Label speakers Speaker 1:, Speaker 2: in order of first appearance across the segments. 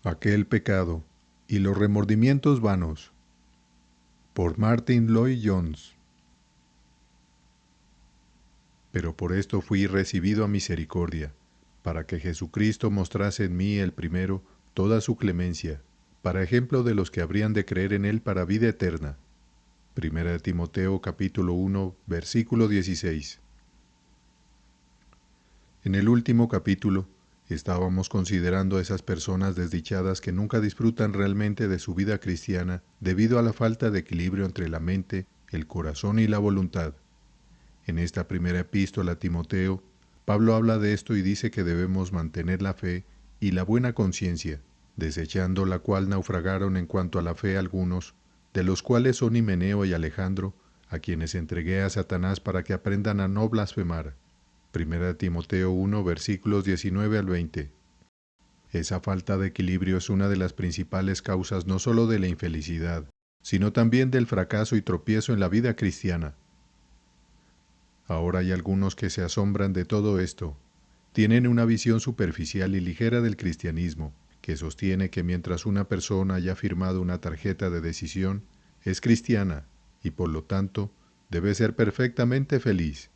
Speaker 1: Aquel pecado y los remordimientos vanos, por Martin Lloyd-Jones. Pero por esto fui recibido a misericordia, para que Jesucristo mostrase en mí el primero toda su clemencia, para ejemplo de los que habrían de creer en él para vida eterna. Primera de Timoteo capítulo 1, versículo 16. En el último capítulo, estábamos considerando a esas personas desdichadas que nunca disfrutan realmente de su vida cristiana debido a la falta de equilibrio entre la mente, el corazón y la voluntad. En esta primera epístola a Timoteo, Pablo habla de esto y dice que debemos mantener la fe y la buena conciencia, desechando la cual naufragaron en cuanto a la fe algunos, de los cuales son Himeneo y Alejandro, a quienes entregué a Satanás para que aprendan a no blasfemar. Primera de Timoteo 1, versículos 19 al 20. Esa falta de equilibrio es una de las principales causas no solo de la infelicidad, sino también del fracaso y tropiezo en la vida cristiana. Ahora hay algunos que se asombran de todo esto. Tienen una visión superficial y ligera del cristianismo, que sostiene que mientras una persona haya firmado una tarjeta de decisión, es cristiana y por lo tanto debe ser perfectamente feliz.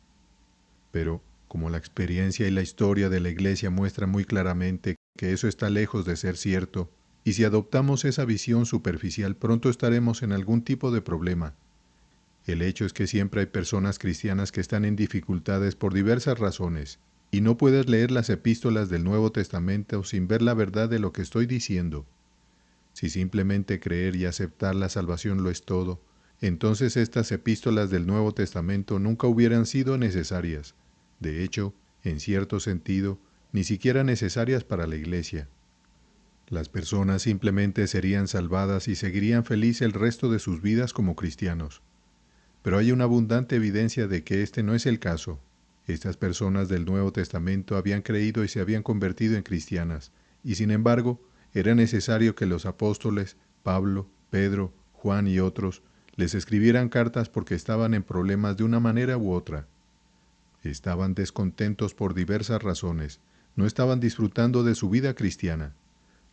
Speaker 1: Pero, como la experiencia y la historia de la Iglesia muestran muy claramente que eso está lejos de ser cierto, y si adoptamos esa visión superficial pronto estaremos en algún tipo de problema. El hecho es que siempre hay personas cristianas que están en dificultades por diversas razones, y no puedes leer las epístolas del Nuevo Testamento sin ver la verdad de lo que estoy diciendo. Si simplemente creer y aceptar la salvación lo es todo, entonces estas epístolas del Nuevo Testamento nunca hubieran sido necesarias. De hecho, en cierto sentido, ni siquiera necesarias para la Iglesia. Las personas simplemente serían salvadas y seguirían felices el resto de sus vidas como cristianos. Pero hay una abundante evidencia de que este no es el caso. Estas personas del Nuevo Testamento habían creído y se habían convertido en cristianas, y sin embargo, era necesario que los apóstoles, Pablo, Pedro, Juan y otros, les escribieran cartas porque estaban en problemas de una manera u otra. Estaban descontentos por diversas razones, no estaban disfrutando de su vida cristiana.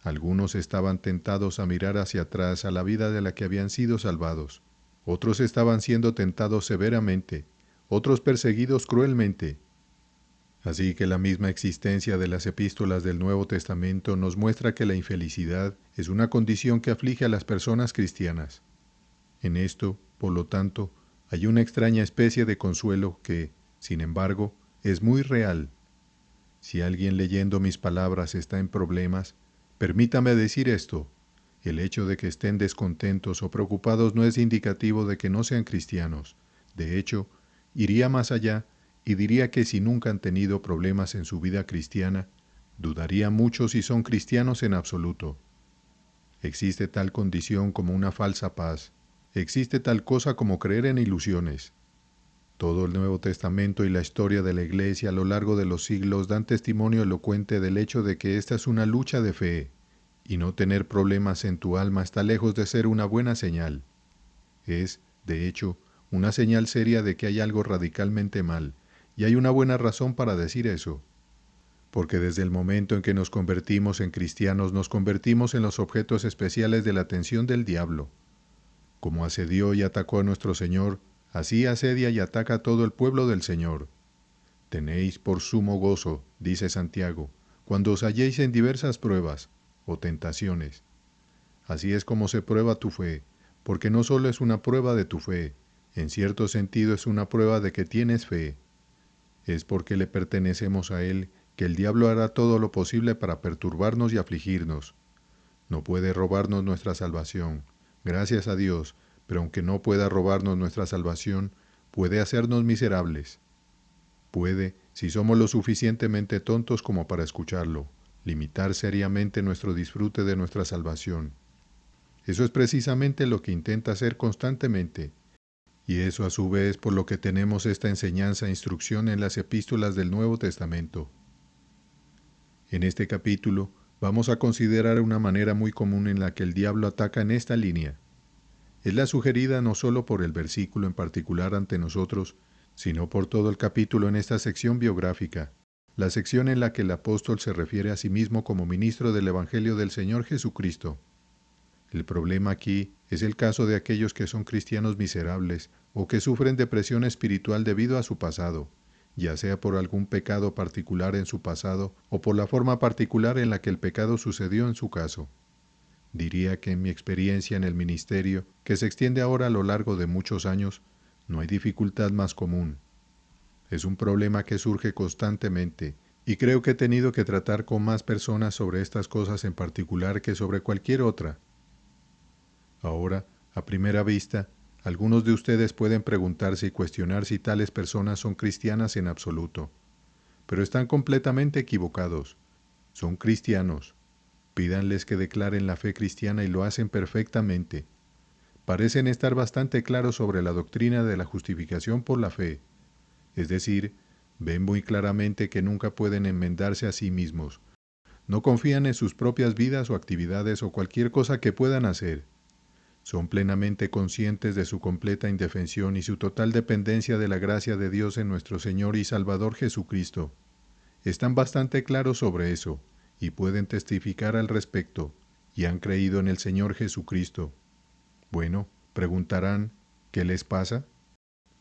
Speaker 1: Algunos estaban tentados a mirar hacia atrás a la vida de la que habían sido salvados. Otros estaban siendo tentados severamente, otros perseguidos cruelmente. Así que la misma existencia de las epístolas del Nuevo Testamento nos muestra que la infelicidad es una condición que aflige a las personas cristianas. En esto, por lo tanto, hay una extraña especie de consuelo que, sin embargo, es muy real. Si alguien leyendo mis palabras está en problemas, permítame decir esto: el hecho de que estén descontentos o preocupados no es indicativo de que no sean cristianos. De hecho, iría más allá y diría que si nunca han tenido problemas en su vida cristiana, dudaría mucho si son cristianos en absoluto. Existe tal condición como una falsa paz. Existe tal cosa como creer en ilusiones. Todo el Nuevo Testamento y la historia de la Iglesia a lo largo de los siglos dan testimonio elocuente del hecho de que esta es una lucha de fe, y no tener problemas en tu alma está lejos de ser una buena señal. Es, de hecho, una señal seria de que hay algo radicalmente mal, y hay una buena razón para decir eso. Porque desde el momento en que nos convertimos en cristianos, nos convertimos en los objetos especiales de la atención del diablo. Como asedió y atacó a nuestro Señor, así asedia y ataca a todo el pueblo del Señor. Tenéis por sumo gozo, dice Santiago, cuando os halléis en diversas pruebas o tentaciones. Así es como se prueba tu fe, porque no solo es una prueba de tu fe, en cierto sentido es una prueba de que tienes fe. Es porque le pertenecemos a Él que el diablo hará todo lo posible para perturbarnos y afligirnos. No puede robarnos nuestra salvación, gracias a Dios, pero aunque no pueda robarnos nuestra salvación, puede hacernos miserables. Puede, si somos lo suficientemente tontos como para escucharlo, limitar seriamente nuestro disfrute de nuestra salvación. Eso es precisamente lo que intenta hacer constantemente, y eso a su vez por lo que tenemos esta enseñanza e instrucción en las epístolas del Nuevo Testamento. En este capítulo vamos a considerar una manera muy común en la que el diablo ataca en esta línea. Es la sugerida no solo por el versículo en particular ante nosotros, sino por todo el capítulo en esta sección biográfica, la sección en la que el apóstol se refiere a sí mismo como ministro del Evangelio del Señor Jesucristo. El problema aquí es el caso de aquellos que son cristianos miserables o que sufren depresión espiritual debido a su pasado, ya sea por algún pecado particular en su pasado o por la forma particular en la que el pecado sucedió en su caso. Diría que en mi experiencia en el ministerio, que se extiende ahora a lo largo de muchos años, no hay dificultad más común. Es un problema que surge constantemente, y creo que he tenido que tratar con más personas sobre estas cosas en particular que sobre cualquier otra. Ahora, a primera vista, algunos de ustedes pueden preguntarse y cuestionar si tales personas son cristianas en absoluto. Pero están completamente equivocados. Son cristianos. Pídanles que declaren la fe cristiana y lo hacen perfectamente. Parecen estar bastante claros sobre la doctrina de la justificación por la fe. Es decir, ven muy claramente que nunca pueden enmendarse a sí mismos. No confían en sus propias vidas o actividades o cualquier cosa que puedan hacer. Son plenamente conscientes de su completa indefensión y su total dependencia de la gracia de Dios en nuestro Señor y Salvador Jesucristo. Están bastante claros sobre eso, y pueden testificar al respecto, y han creído en el Señor Jesucristo. Bueno, preguntarán, ¿qué les pasa?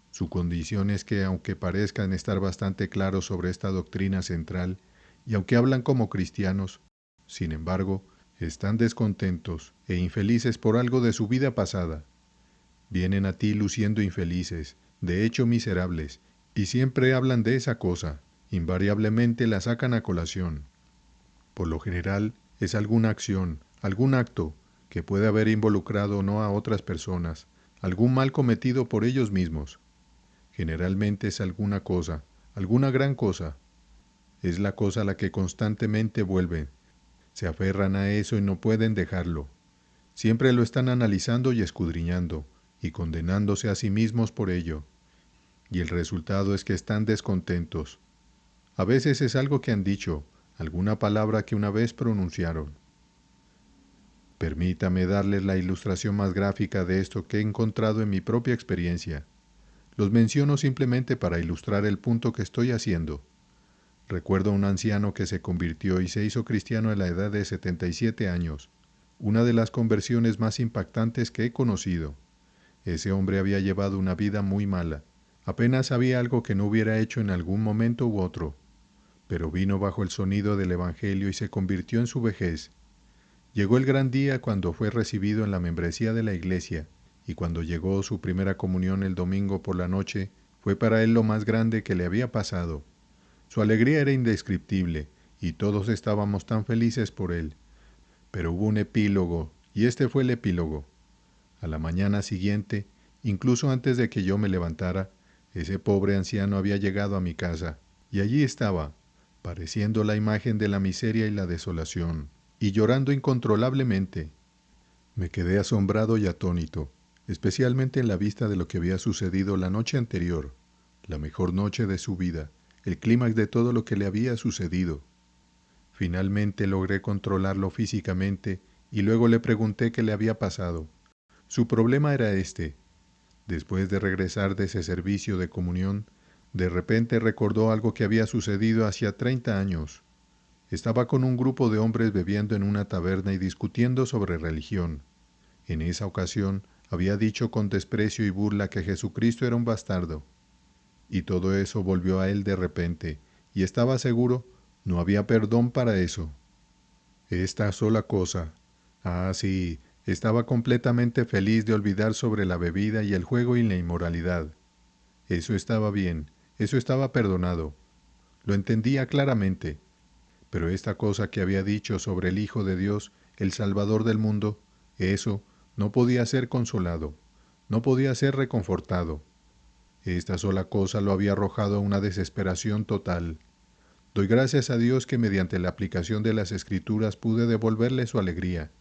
Speaker 1: Su condición es que, aunque parezcan estar bastante claros sobre esta doctrina central, y aunque hablan como cristianos, sin embargo, están descontentos e infelices por algo de su vida pasada. Vienen a ti luciendo infelices, de hecho miserables, y siempre hablan de esa cosa, invariablemente la sacan a colación. Por lo general, es alguna acción, algún acto, que puede haber involucrado no a otras personas, algún mal cometido por ellos mismos. Generalmente es alguna cosa, alguna gran cosa. Es la cosa a la que constantemente vuelven. Se aferran a eso y no pueden dejarlo. Siempre lo están analizando y escudriñando, y condenándose a sí mismos por ello. Y el resultado es que están descontentos. A veces es algo que han dicho, alguna palabra que una vez pronunciaron. Permítame darles la ilustración más gráfica de esto que he encontrado en mi propia experiencia. Los menciono simplemente para ilustrar el punto que estoy haciendo. Recuerdo a un anciano que se convirtió y se hizo cristiano a la edad de 77 años, una de las conversiones más impactantes que he conocido. Ese hombre había llevado una vida muy mala. Apenas había algo que no hubiera hecho en algún momento u otro. Pero vino bajo el sonido del Evangelio y se convirtió en su vejez. Llegó el gran día cuando fue recibido en la membresía de la iglesia, y cuando llegó su primera comunión el domingo por la noche, fue para él lo más grande que le había pasado. Su alegría era indescriptible, y todos estábamos tan felices por él. Pero hubo un epílogo, y este fue el epílogo. A la mañana siguiente, incluso antes de que yo me levantara, ese pobre anciano había llegado a mi casa, y allí estaba, pareciendo la imagen de la miseria y la desolación, y llorando incontrolablemente. Me quedé asombrado y atónito, especialmente en la vista de lo que había sucedido la noche anterior, la mejor noche de su vida, el clímax de todo lo que le había sucedido. Finalmente logré controlarlo físicamente y luego le pregunté qué le había pasado. Su problema era este. Después de regresar de ese servicio de comunión, de repente recordó algo que había sucedido hacía 30 años. Estaba con un grupo de hombres bebiendo en una taberna y discutiendo sobre religión. En esa ocasión había dicho con desprecio y burla que Jesucristo era un bastardo. Y todo eso volvió a él de repente, y estaba seguro, no había perdón para eso. Esta sola cosa. Sí, estaba completamente feliz de olvidar sobre la bebida y el juego y la inmoralidad. Eso estaba bien, eso estaba perdonado. Lo entendía claramente. Pero esta cosa que había dicho sobre el Hijo de Dios, el Salvador del mundo, eso no podía ser consolado, no podía ser reconfortado. Esta sola cosa lo había arrojado a una desesperación total. Doy gracias a Dios que mediante la aplicación de las Escrituras pude devolverle su alegría.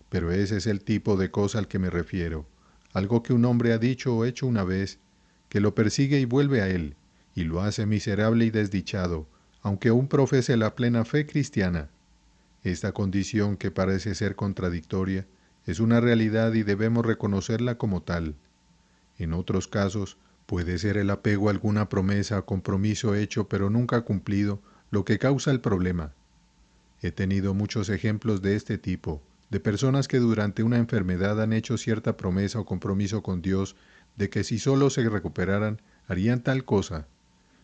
Speaker 1: Pero ese es el tipo de cosa al que me refiero, algo que un hombre ha dicho o hecho una vez, que lo persigue y vuelve a él, y lo hace miserable y desdichado, aunque aún profese la plena fe cristiana. Esta condición, que parece ser contradictoria, es una realidad y debemos reconocerla como tal. En otros casos, puede ser el apego a alguna promesa o compromiso hecho pero nunca cumplido, lo que causa el problema. He tenido muchos ejemplos de este tipo, de personas que durante una enfermedad han hecho cierta promesa o compromiso con Dios de que si solo se recuperaran, harían tal cosa,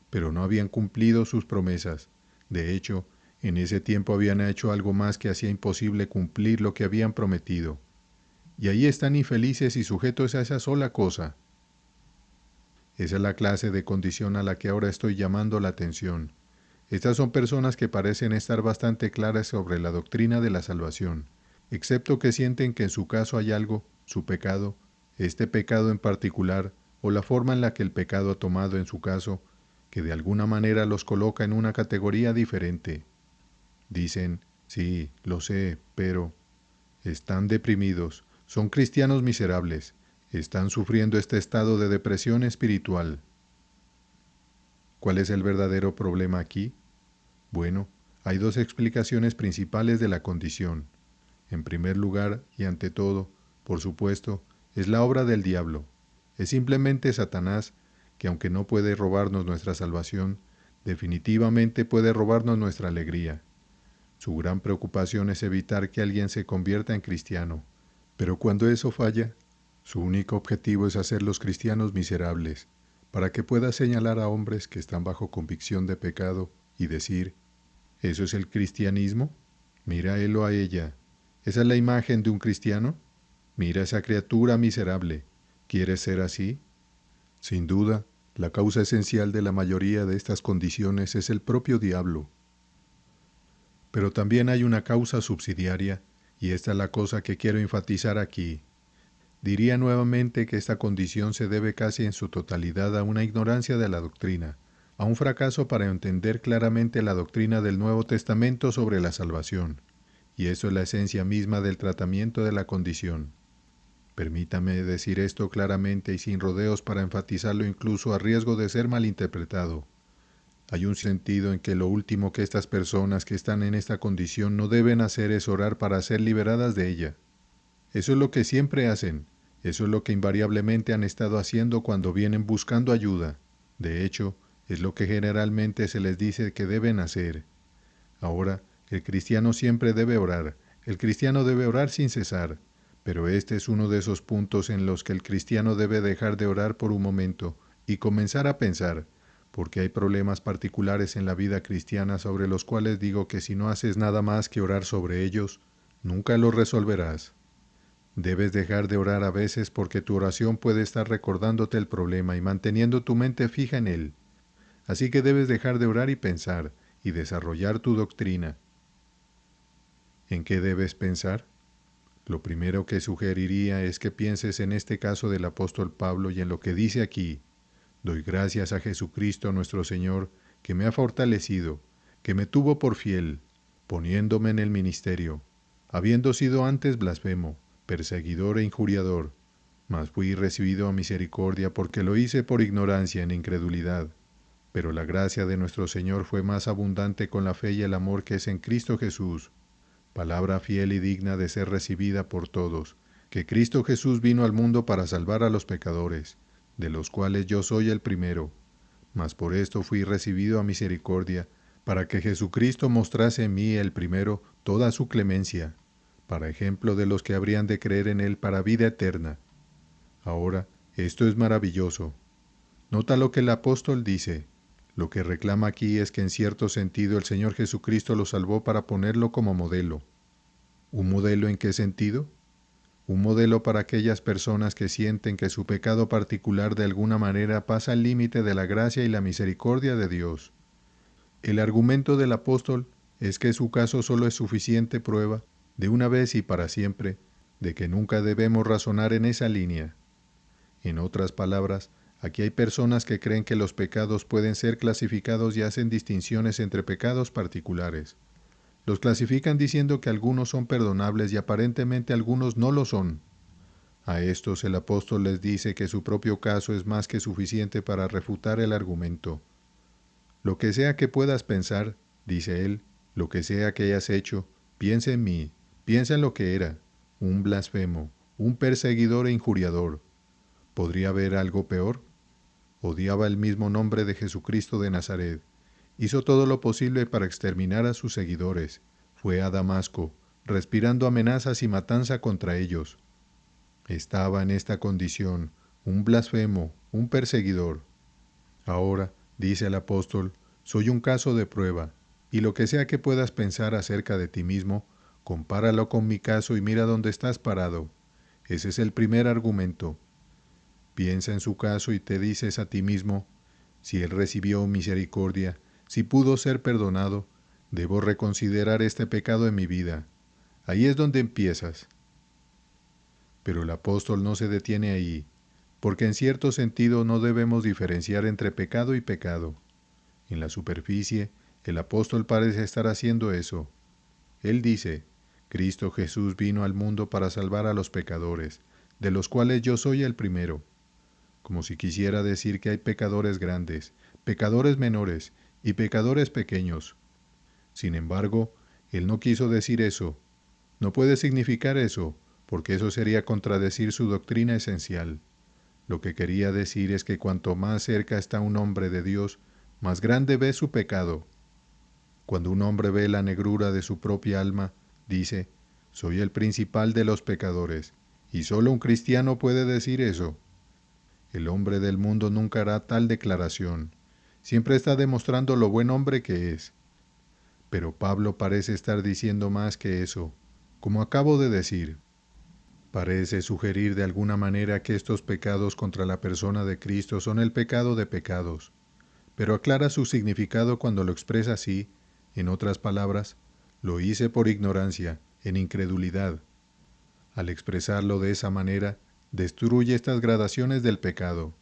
Speaker 1: pero no habían cumplido sus promesas. De hecho, en ese tiempo habían hecho algo más que hacía imposible cumplir lo que habían prometido. Y ahí están infelices y sujetos a esa sola cosa. Esa es la clase de condición a la que ahora estoy llamando la atención. Estas son personas que parecen estar bastante claras sobre la doctrina de la salvación, excepto que sienten que en su caso hay algo, su pecado, este pecado en particular, o la forma en la que el pecado ha tomado en su caso, que de alguna manera los coloca en una categoría diferente. Dicen, sí, lo sé, pero están deprimidos, son cristianos miserables, están sufriendo este estado de depresión espiritual. ¿Cuál es el verdadero problema aquí? Bueno, hay dos explicaciones principales de la condición. En primer lugar, y ante todo, por supuesto, es la obra del diablo. Es simplemente Satanás, que aunque no puede robarnos nuestra salvación, definitivamente puede robarnos nuestra alegría. Su gran preocupación es evitar que alguien se convierta en cristiano. Pero cuando eso falla, su único objetivo es hacer los cristianos miserables, para que pueda señalar a hombres que están bajo convicción de pecado y decir, ¿eso es el cristianismo? Mira a él o a ella. ¿Esa es la imagen de un cristiano? Mira a esa criatura miserable. ¿Quieres ser así? Sin duda, la causa esencial de la mayoría de estas condiciones es el propio diablo. Pero también hay una causa subsidiaria, y esta es la cosa que quiero enfatizar aquí. Diría nuevamente que esta condición se debe casi en su totalidad a una ignorancia de la doctrina, a un fracaso para entender claramente la doctrina del Nuevo Testamento sobre la salvación, y eso es la esencia misma del tratamiento de la condición. Permítame decir esto claramente y sin rodeos para enfatizarlo incluso a riesgo de ser malinterpretado. Hay un sentido en que lo último que estas personas que están en esta condición no deben hacer es orar para ser liberadas de ella. Eso es lo que siempre hacen, eso es lo que invariablemente han estado haciendo cuando vienen buscando ayuda. De hecho, es lo que generalmente se les dice que deben hacer. Ahora, el cristiano siempre debe orar, el cristiano debe orar sin cesar, pero este es uno de esos puntos en los que el cristiano debe dejar de orar por un momento y comenzar a pensar, porque hay problemas particulares en la vida cristiana sobre los cuales digo que si no haces nada más que orar sobre ellos, nunca los resolverás. Debes dejar de orar a veces porque tu oración puede estar recordándote el problema y manteniendo tu mente fija en él. Así que debes dejar de orar y pensar, y desarrollar tu doctrina. ¿En qué debes pensar? Lo primero que sugeriría es que pienses en este caso del apóstol Pablo y en lo que dice aquí. Doy gracias a Jesucristo nuestro Señor, que me ha fortalecido, que me tuvo por fiel, poniéndome en el ministerio, habiendo sido antes blasfemo, perseguidor e injuriador, mas fui recibido a misericordia porque lo hice por ignorancia en incredulidad. Pero la gracia de nuestro Señor fue más abundante con la fe y el amor que es en Cristo Jesús. Palabra fiel y digna de ser recibida por todos, que Cristo Jesús vino al mundo para salvar a los pecadores, de los cuales yo soy el primero. Mas por esto fui recibido a misericordia, para que Jesucristo mostrase en mí el primero toda su clemencia, para ejemplo de los que habrían de creer en él para vida eterna. Ahora, esto es maravilloso. Nota lo que el apóstol dice. Lo que reclama aquí es que en cierto sentido el Señor Jesucristo lo salvó para ponerlo como modelo. ¿Un modelo en qué sentido? Un modelo para aquellas personas que sienten que su pecado particular de alguna manera pasa el límite de la gracia y la misericordia de Dios. El argumento del apóstol es que su caso solo es suficiente prueba, de una vez y para siempre, de que nunca debemos razonar en esa línea. En otras palabras, aquí hay personas que creen que los pecados pueden ser clasificados y hacen distinciones entre pecados particulares. Los clasifican diciendo que algunos son perdonables y aparentemente algunos no lo son. A estos el apóstol les dice que su propio caso es más que suficiente para refutar el argumento. Lo que sea que puedas pensar, dice él, lo que sea que hayas hecho, piensa en mí, piensa en lo que era, un blasfemo, un perseguidor e injuriador. ¿Podría haber algo peor? Odiaba el mismo nombre de Jesucristo de Nazaret, hizo todo lo posible para exterminar a sus seguidores. Fue a Damasco, respirando amenazas y matanza contra ellos. Estaba en esta condición, un blasfemo, un perseguidor. Ahora, dice el apóstol, soy un caso de prueba, y lo que sea que puedas pensar acerca de ti mismo, compáralo con mi caso y mira dónde estás parado. Ese es el primer argumento. Piensa en su caso y te dices a ti mismo, si él recibió misericordia, si pudo ser perdonado, debo reconsiderar este pecado en mi vida. Ahí es donde empiezas. Pero el apóstol no se detiene ahí, porque en cierto sentido no debemos diferenciar entre pecado y pecado. En la superficie, el apóstol parece estar haciendo eso. Él dice, Cristo Jesús vino al mundo para salvar a los pecadores, de los cuales yo soy el primero. Como si quisiera decir que hay pecadores grandes, pecadores menores y pecadores pequeños. Sin embargo, él no quiso decir eso. No puede significar eso, porque eso sería contradecir su doctrina esencial. Lo que quería decir es que cuanto más cerca está un hombre de Dios, más grande ve su pecado. Cuando un hombre ve la negrura de su propia alma, dice, soy el principal de los pecadores, y solo un cristiano puede decir eso. El hombre del mundo nunca hará tal declaración. Siempre está demostrando lo buen hombre que es. Pero Pablo parece estar diciendo más que eso. Como acabo de decir, parece sugerir de alguna manera que estos pecados contra la persona de Cristo son el pecado de pecados, pero aclara su significado cuando lo expresa así, en otras palabras, lo hice por ignorancia, en incredulidad. Al expresarlo de esa manera, destruye estas gradaciones del pecado.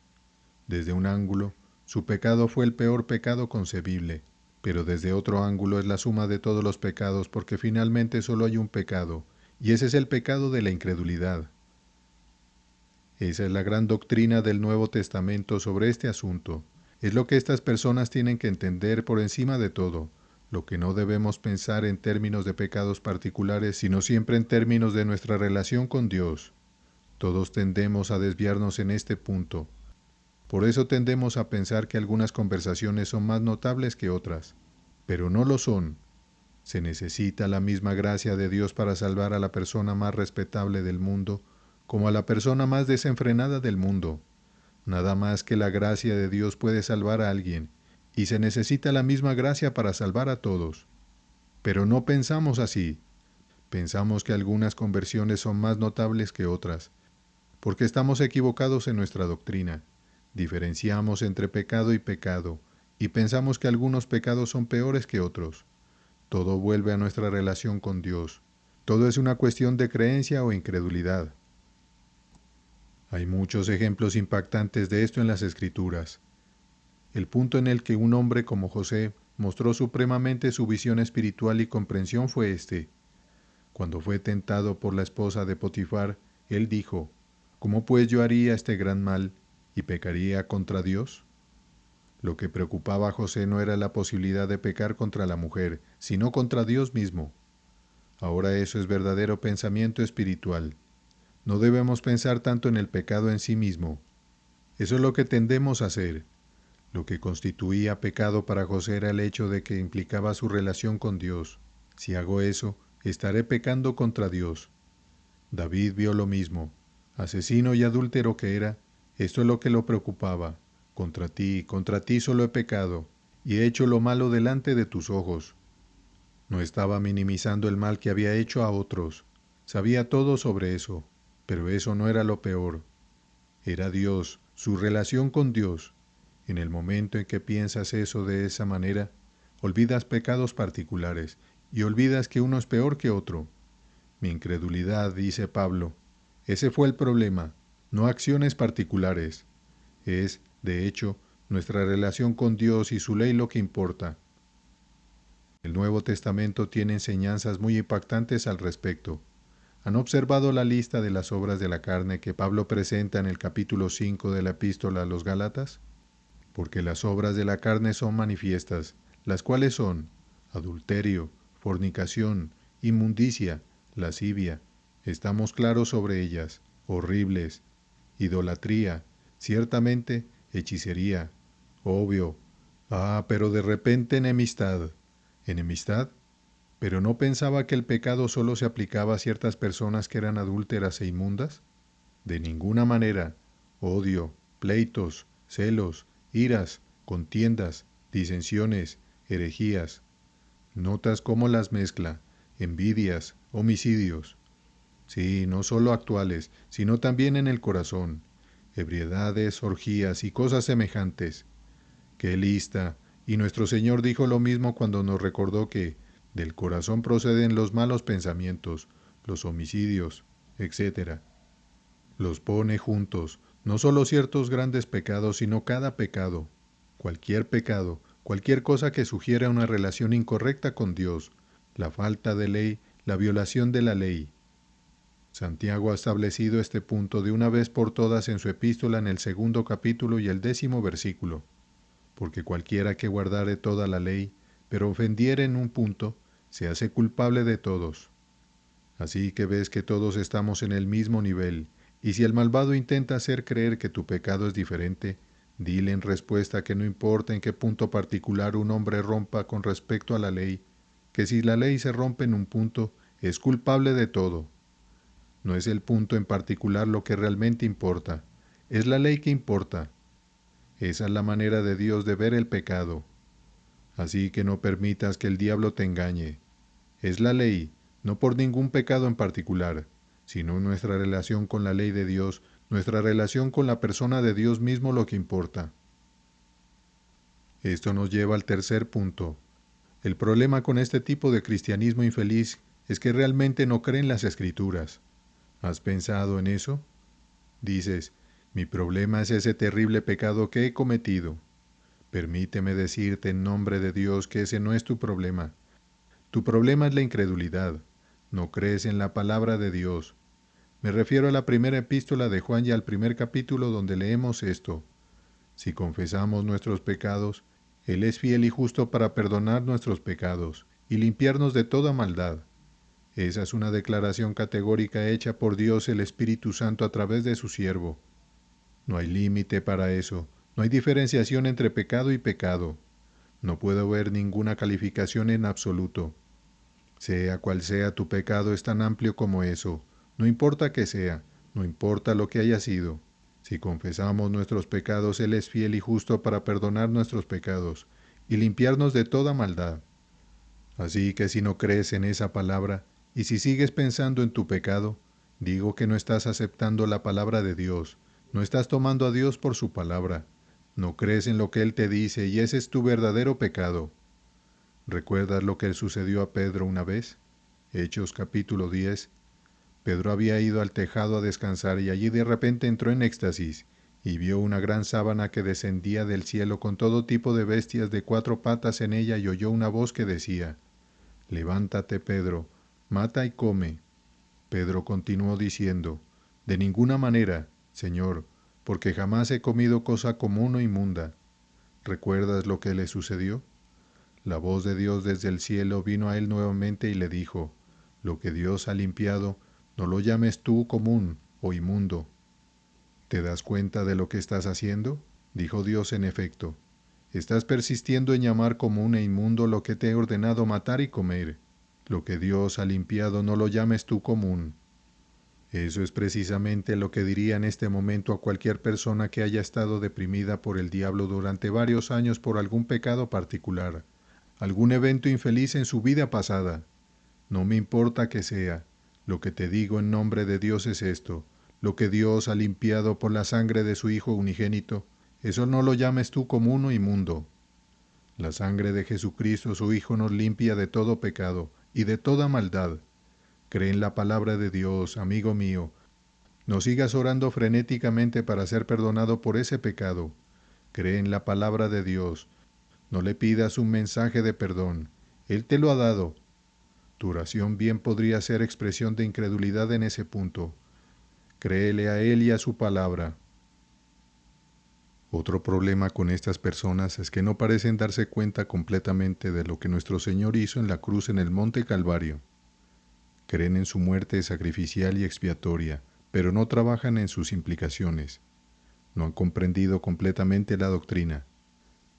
Speaker 1: Desde un ángulo, su pecado fue el peor pecado concebible, pero desde otro ángulo es la suma de todos los pecados porque finalmente solo hay un pecado, y ese es el pecado de la incredulidad. Esa es la gran doctrina del Nuevo Testamento sobre este asunto. Es lo que estas personas tienen que entender por encima de todo, lo que no debemos pensar en términos de pecados particulares, sino siempre en términos de nuestra relación con Dios. Todos tendemos a desviarnos en este punto. Por eso tendemos a pensar que algunas conversaciones son más notables que otras, pero no lo son. Se necesita la misma gracia de Dios para salvar a la persona más respetable del mundo, como a la persona más desenfrenada del mundo. Nada más que la gracia de Dios puede salvar a alguien, y se necesita la misma gracia para salvar a todos. Pero no pensamos así. Pensamos que algunas conversiones son más notables que otras, porque estamos equivocados en nuestra doctrina. Diferenciamos entre pecado y pecado, y pensamos que algunos pecados son peores que otros. Todo vuelve a nuestra relación con Dios. Todo es una cuestión de creencia o incredulidad. Hay muchos ejemplos impactantes de esto en las Escrituras. El punto en el que un hombre como José mostró supremamente su visión espiritual y comprensión fue este. Cuando fue tentado por la esposa de Potifar, él dijo, ¿cómo pues yo haría este gran mal y pecaría contra Dios? Lo que preocupaba a José no era la posibilidad de pecar contra la mujer, sino contra Dios mismo. Ahora eso es verdadero pensamiento espiritual. No debemos pensar tanto en el pecado en sí mismo. Eso es lo que tendemos a hacer. Lo que constituía pecado para José era el hecho de que implicaba su relación con Dios. Si hago eso, estaré pecando contra Dios. David vio lo mismo. Asesino y adúltero que era, esto es lo que lo preocupaba. Contra ti solo he pecado, y he hecho lo malo delante de tus ojos. No estaba minimizando el mal que había hecho a otros. Sabía todo sobre eso, pero eso no era lo peor. Era Dios, su relación con Dios. En el momento en que piensas eso de esa manera, olvidas pecados particulares y olvidas que uno es peor que otro. Mi incredulidad, dice Pablo, ese fue el problema, no acciones particulares. Es, de hecho, nuestra relación con Dios y su ley lo que importa. El Nuevo Testamento tiene enseñanzas muy impactantes al respecto. ¿Han observado la lista de las obras de la carne que Pablo presenta en el capítulo 5 de la epístola a los Gálatas? Porque las obras de la carne son manifiestas, las cuales son adulterio, fornicación, inmundicia, lascivia, estamos claros sobre ellas, horribles, idolatría, ciertamente hechicería, obvio, Ah, pero de repente enemistad. ¿Enemistad? ¿Pero no pensaba que el pecado solo se aplicaba a ciertas personas que eran adúlteras e inmundas? De ninguna manera. Odio, pleitos, celos, iras, contiendas, disensiones, herejías. ¿Notas cómo las mezcla? Envidias, homicidios. Sí, no solo actuales, sino también en el corazón. Ebriedades, orgías y cosas semejantes. ¡Qué lista! Y nuestro Señor dijo lo mismo cuando nos recordó que del corazón proceden los malos pensamientos, los homicidios, etc. Los pone juntos, no solo ciertos grandes pecados, sino cada pecado, cualquier cosa que sugiera una relación incorrecta con Dios, la falta de ley, la violación de la ley. Santiago ha establecido este punto de una vez por todas en su epístola en el 2º capítulo y el 10º versículo. Porque cualquiera que guardare toda la ley, pero ofendiere en un punto, se hace culpable de todos. Así que ves que todos estamos en el mismo nivel, y si el malvado intenta hacer creer que tu pecado es diferente, dile en respuesta que no importa en qué punto particular un hombre rompa con respecto a la ley, que si la ley se rompe en un punto, es culpable de todo. No es el punto en particular lo que realmente importa, es la ley que importa. Esa es la manera de Dios de ver el pecado. Así que no permitas que el diablo te engañe. Es la ley, no por ningún pecado en particular, sino nuestra relación con la ley de Dios, nuestra relación con la persona de Dios mismo lo que importa. Esto nos lleva al tercer punto. El problema con este tipo de cristianismo infeliz es que realmente no creen las Escrituras. ¿Has pensado en eso? Dices, mi problema es ese terrible pecado que he cometido. Permíteme decirte en nombre de Dios que ese no es tu problema. Tu problema es la incredulidad. No crees en la palabra de Dios. Me refiero a la primera epístola de Juan y al primer capítulo donde leemos esto. Si confesamos nuestros pecados, Él es fiel y justo para perdonar nuestros pecados y limpiarnos de toda maldad. Esa es una declaración categórica hecha por Dios el Espíritu Santo a través de su siervo. No hay límite para eso, no hay diferenciación entre pecado y pecado. No puedo ver ninguna calificación en absoluto. Sea cual sea tu pecado es tan amplio como eso, no importa qué sea, no importa lo que haya sido. Si confesamos nuestros pecados, Él es fiel y justo para perdonar nuestros pecados y limpiarnos de toda maldad. Así que si no crees en esa palabra, y si sigues pensando en tu pecado, digo que no estás aceptando la palabra de Dios, no estás tomando a Dios por su palabra, no crees en lo que Él te dice y ese es tu verdadero pecado. ¿Recuerdas lo que le sucedió a Pedro una vez? Hechos capítulo 10. Pedro había ido al tejado a descansar y allí de repente entró en éxtasis y vio una gran sábana que descendía del cielo con todo tipo de bestias de 4 patas en ella y oyó una voz que decía, «Levántate, Pedro, mata y come». Pedro continuó diciendo, «De ninguna manera, Señor, porque jamás he comido cosa común o inmunda». ¿Recuerdas lo que le sucedió? La voz de Dios desde el cielo vino a él nuevamente y le dijo, «Lo que Dios ha limpiado, no lo llames tú común o inmundo». ¿Te das cuenta de lo que estás haciendo? Dijo Dios en efecto. Estás persistiendo en llamar común e inmundo lo que te he ordenado matar y comer. Lo que Dios ha limpiado no lo llames tú común. Eso es precisamente lo que diría en este momento a cualquier persona que haya estado deprimida por el diablo durante varios años por algún pecado particular, algún evento infeliz en su vida pasada. No me importa que sea. Lo que te digo en nombre de Dios es esto. Lo que Dios ha limpiado por la sangre de su Hijo unigénito, eso no lo llames tú común o inmundo. La sangre de Jesucristo, su Hijo, nos limpia de todo pecado y de toda maldad. Cree en la palabra de Dios, amigo mío. No sigas orando frenéticamente para ser perdonado por ese pecado. Cree en la palabra de Dios. No le pidas un mensaje de perdón. Él te lo ha dado. Tu oración bien podría ser expresión de incredulidad en ese punto. Créele a Él y a su palabra. Otro problema con estas personas es que no parecen darse cuenta completamente de lo que nuestro Señor hizo en la cruz en el Monte Calvario. Creen en su muerte sacrificial y expiatoria, pero no trabajan en sus implicaciones. No han comprendido completamente la doctrina.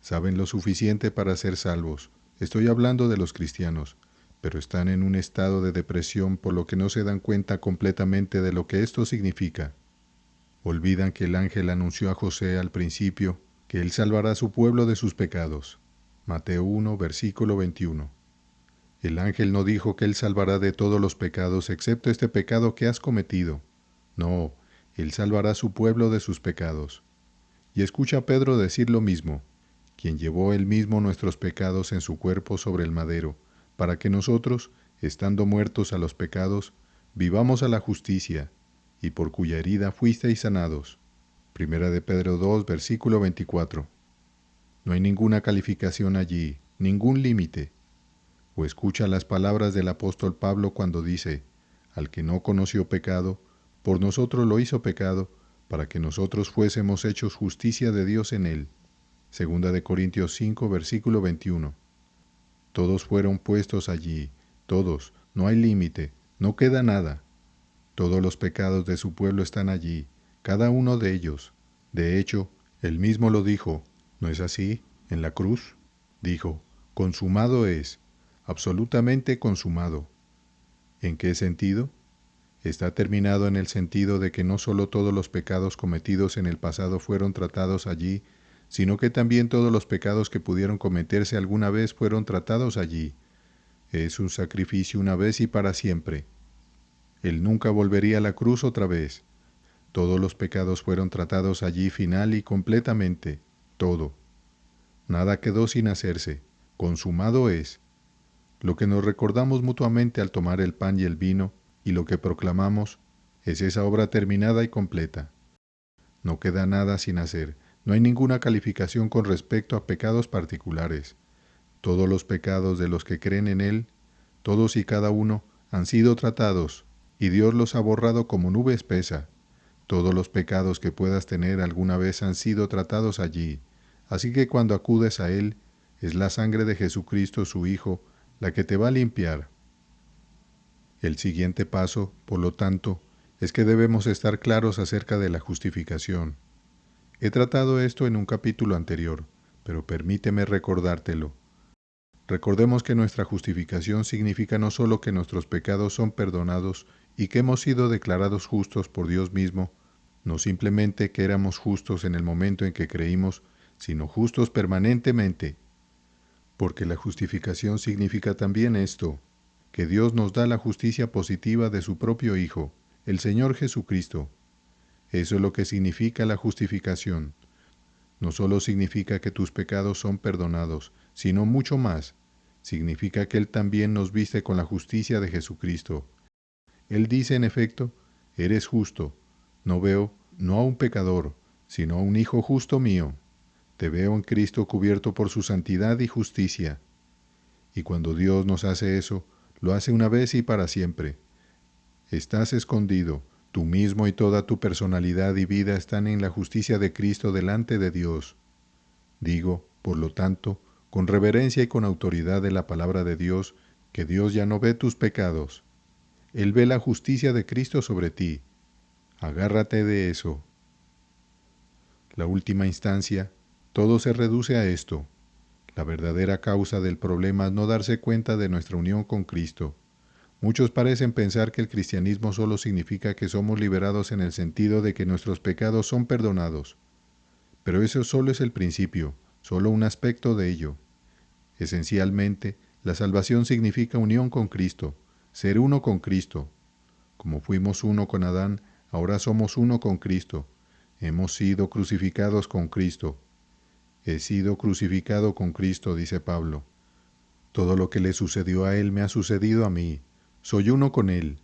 Speaker 1: Saben lo suficiente para ser salvos. Estoy hablando de los cristianos, pero están en un estado de depresión por lo que no se dan cuenta completamente de lo que esto significa. Olvidan que el ángel anunció a José al principio que él salvará a su pueblo de sus pecados. Mateo 1, versículo 21. El ángel no dijo que él salvará de todos los pecados excepto este pecado que has cometido. No, él salvará a su pueblo de sus pecados. Y escucha a Pedro decir lo mismo, quien llevó él mismo nuestros pecados en su cuerpo sobre el madero, para que nosotros, estando muertos a los pecados, vivamos a la justicia, y por cuya herida fuisteis sanados. Primera de Pedro 2, versículo 24. No hay ninguna calificación allí, ningún límite. O escucha las palabras del apóstol Pablo cuando dice, al que no conoció pecado, por nosotros lo hizo pecado, para que nosotros fuésemos hechos justicia de Dios en él. Segunda de Corintios 5, versículo 21. Todos fueron puestos allí, todos, no hay límite, no queda nada. Todos los pecados de su pueblo están allí, cada uno de ellos. De hecho, él mismo lo dijo, ¿no es así? En la cruz. Dijo, consumado es, absolutamente consumado. ¿En qué sentido? Está terminado en el sentido de que no solo todos los pecados cometidos en el pasado fueron tratados allí, sino que también todos los pecados que pudieron cometerse alguna vez fueron tratados allí. Es un sacrificio una vez y para siempre. Él nunca volvería a la cruz otra vez. Todos los pecados fueron tratados allí final y completamente, todo. Nada quedó sin hacerse, consumado es. Lo que nos recordamos mutuamente al tomar el pan y el vino, y lo que proclamamos, es esa obra terminada y completa. No queda nada sin hacer, no hay ninguna calificación con respecto a pecados particulares. Todos los pecados de los que creen en Él, todos y cada uno, han sido tratados, y Dios los ha borrado como nube espesa. Todos los pecados que puedas tener alguna vez han sido tratados allí, así que cuando acudes a Él, es la sangre de Jesucristo su Hijo, la que te va a limpiar. El siguiente paso, por lo tanto, es que debemos estar claros acerca de la justificación. He tratado esto en un capítulo anterior, pero permíteme recordártelo. Recordemos que nuestra justificación significa no solo que nuestros pecados son perdonados y que hemos sido declarados justos por Dios mismo, no simplemente que éramos justos en el momento en que creímos, sino justos permanentemente. Porque la justificación significa también esto, que Dios nos da la justicia positiva de su propio Hijo, el Señor Jesucristo. Eso es lo que significa la justificación. No solo significa que tus pecados son perdonados, sino mucho más. Significa que Él también nos viste con la justicia de Jesucristo. Él dice en efecto, eres justo. No veo, no a un pecador, sino a un Hijo justo mío. Te veo en Cristo cubierto por su santidad y justicia. Y cuando Dios nos hace eso, lo hace una vez y para siempre. Estás escondido, tú mismo y toda tu personalidad y vida están en la justicia de Cristo delante de Dios. Digo, por lo tanto, con reverencia y con autoridad de la palabra de Dios, que Dios ya no ve tus pecados. Él ve la justicia de Cristo sobre ti. Agárrate de eso. La última instancia, todo se reduce a esto. La verdadera causa del problema es no darse cuenta de nuestra unión con Cristo. Muchos parecen pensar que el cristianismo solo significa que somos liberados en el sentido de que nuestros pecados son perdonados. Pero eso solo es el principio, solo un aspecto de ello. Esencialmente, la salvación significa unión con Cristo, ser uno con Cristo. Como fuimos uno con Adán, ahora somos uno con Cristo. Hemos sido crucificados con Cristo. He sido crucificado con Cristo, dice Pablo. Todo lo que le sucedió a Él me ha sucedido a mí. Soy uno con Él.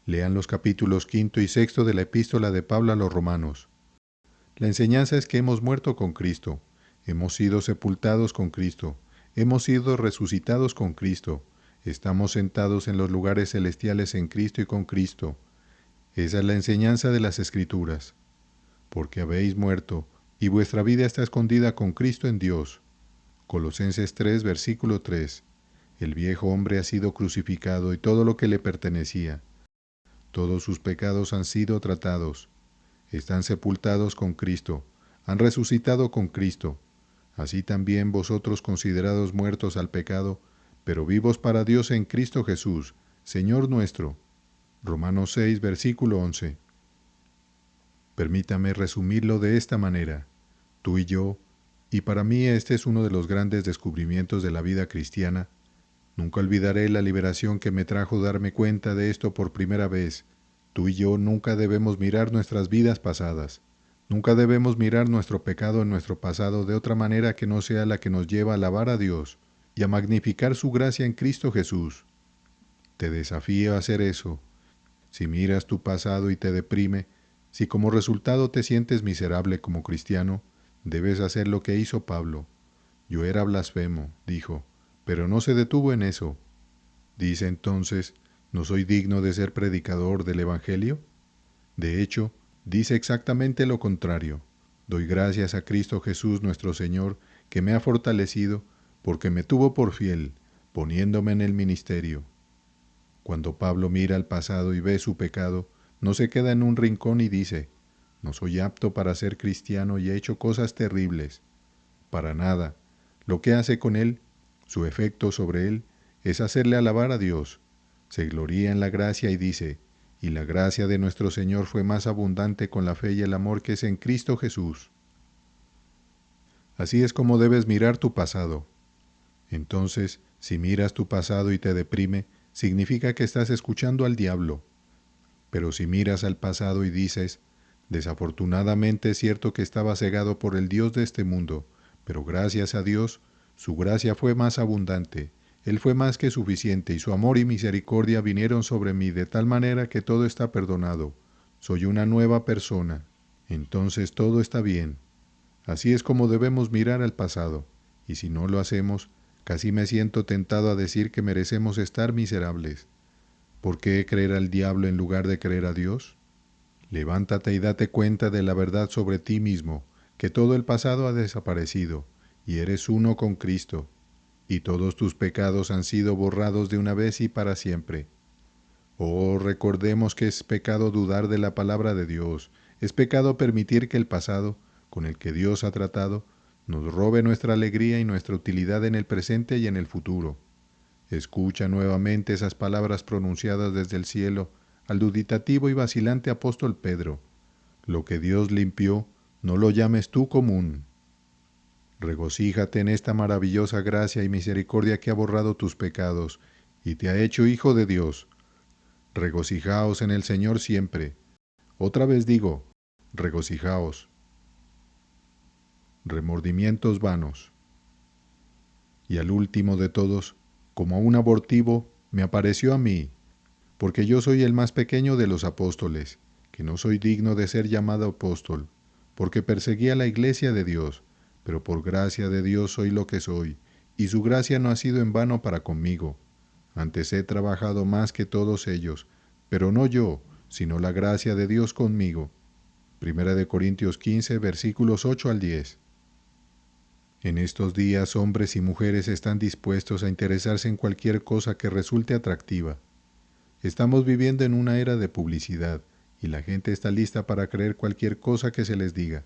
Speaker 1: Lean los capítulos 5 y 6 de la epístola de Pablo a los Romanos. La enseñanza es que hemos muerto con Cristo, hemos sido sepultados con Cristo, hemos sido resucitados con Cristo, estamos sentados en los lugares celestiales en Cristo y con Cristo. Esa es la enseñanza de las Escrituras. Porque habéis muerto, y vuestra vida está escondida con Cristo en Dios. Colosenses 3, versículo 3. El viejo hombre ha sido crucificado y todo lo que le pertenecía. Todos sus pecados han sido tratados. Están sepultados con Cristo. Han resucitado con Cristo. Así también vosotros considerados muertos al pecado, pero vivos para Dios en Cristo Jesús, Señor nuestro. Romanos 6, versículo 11. Permítame resumirlo de esta manera. Tú y yo, y para mí este es uno de los grandes descubrimientos de la vida cristiana, nunca olvidaré la liberación que me trajo darme cuenta de esto por primera vez. Tú y yo nunca debemos mirar nuestras vidas pasadas. Nunca debemos mirar nuestro pecado en nuestro pasado de otra manera que no sea la que nos lleva a alabar a Dios y a magnificar su gracia en Cristo Jesús. Te desafío a hacer eso. Si miras tu pasado y te deprime, si como resultado te sientes miserable como cristiano, debes hacer lo que hizo Pablo. Yo era blasfemo, dijo, pero no se detuvo en eso. Dice entonces, ¿no soy digno de ser predicador del Evangelio? De hecho, dice exactamente lo contrario. Doy gracias a Cristo Jesús nuestro Señor, que me ha fortalecido, porque me tuvo por fiel, poniéndome en el ministerio. Cuando Pablo mira al pasado y ve su pecado, no se queda en un rincón y dice, no soy apto para ser cristiano y he hecho cosas terribles. Para nada. Lo que hace con él, su efecto sobre él, es hacerle alabar a Dios. Se gloría en la gracia y dice, y la gracia de nuestro Señor fue más abundante con la fe y el amor que es en Cristo Jesús. Así es como debes mirar tu pasado. Entonces, si miras tu pasado y te deprime, significa que estás escuchando al diablo. Pero si miras al pasado y dices, desafortunadamente es cierto que estaba cegado por el Dios de este mundo, pero gracias a Dios, su gracia fue más abundante, Él fue más que suficiente y su amor y misericordia vinieron sobre mí de tal manera que todo está perdonado. Soy una nueva persona. Entonces todo está bien. Así es como debemos mirar al pasado, y si no lo hacemos, casi me siento tentado a decir que merecemos estar miserables. ¿Por qué creer al diablo en lugar de creer a Dios? Levántate y date cuenta de la verdad sobre ti mismo, que todo el pasado ha desaparecido, y eres uno con Cristo, y todos tus pecados han sido borrados de una vez y para siempre. Oh, recordemos que es pecado dudar de la palabra de Dios, es pecado permitir que el pasado, con el que Dios ha tratado, nos robe nuestra alegría y nuestra utilidad en el presente y en el futuro. Escucha nuevamente esas palabras pronunciadas desde el cielo al duditativo y vacilante apóstol Pedro. Lo que Dios limpió, no lo llames tú común. Regocíjate en esta maravillosa gracia y misericordia que ha borrado tus pecados y te ha hecho hijo de Dios. Regocijaos en el Señor siempre. Otra vez digo, regocijaos. Remordimientos vanos. Y al último de todos, como un abortivo, me apareció a mí, porque yo soy el más pequeño de los apóstoles, que no soy digno de ser llamado apóstol, porque perseguí a la iglesia de Dios, pero por gracia de Dios soy lo que soy, y su gracia no ha sido en vano para conmigo. Antes he trabajado más que todos ellos, pero no yo, sino la gracia de Dios conmigo. Primera de Corintios 15, versículos 8 al 10. En estos días hombres y mujeres están dispuestos a interesarse en cualquier cosa que resulte atractiva. Estamos viviendo en una era de publicidad y la gente está lista para creer cualquier cosa que se les diga.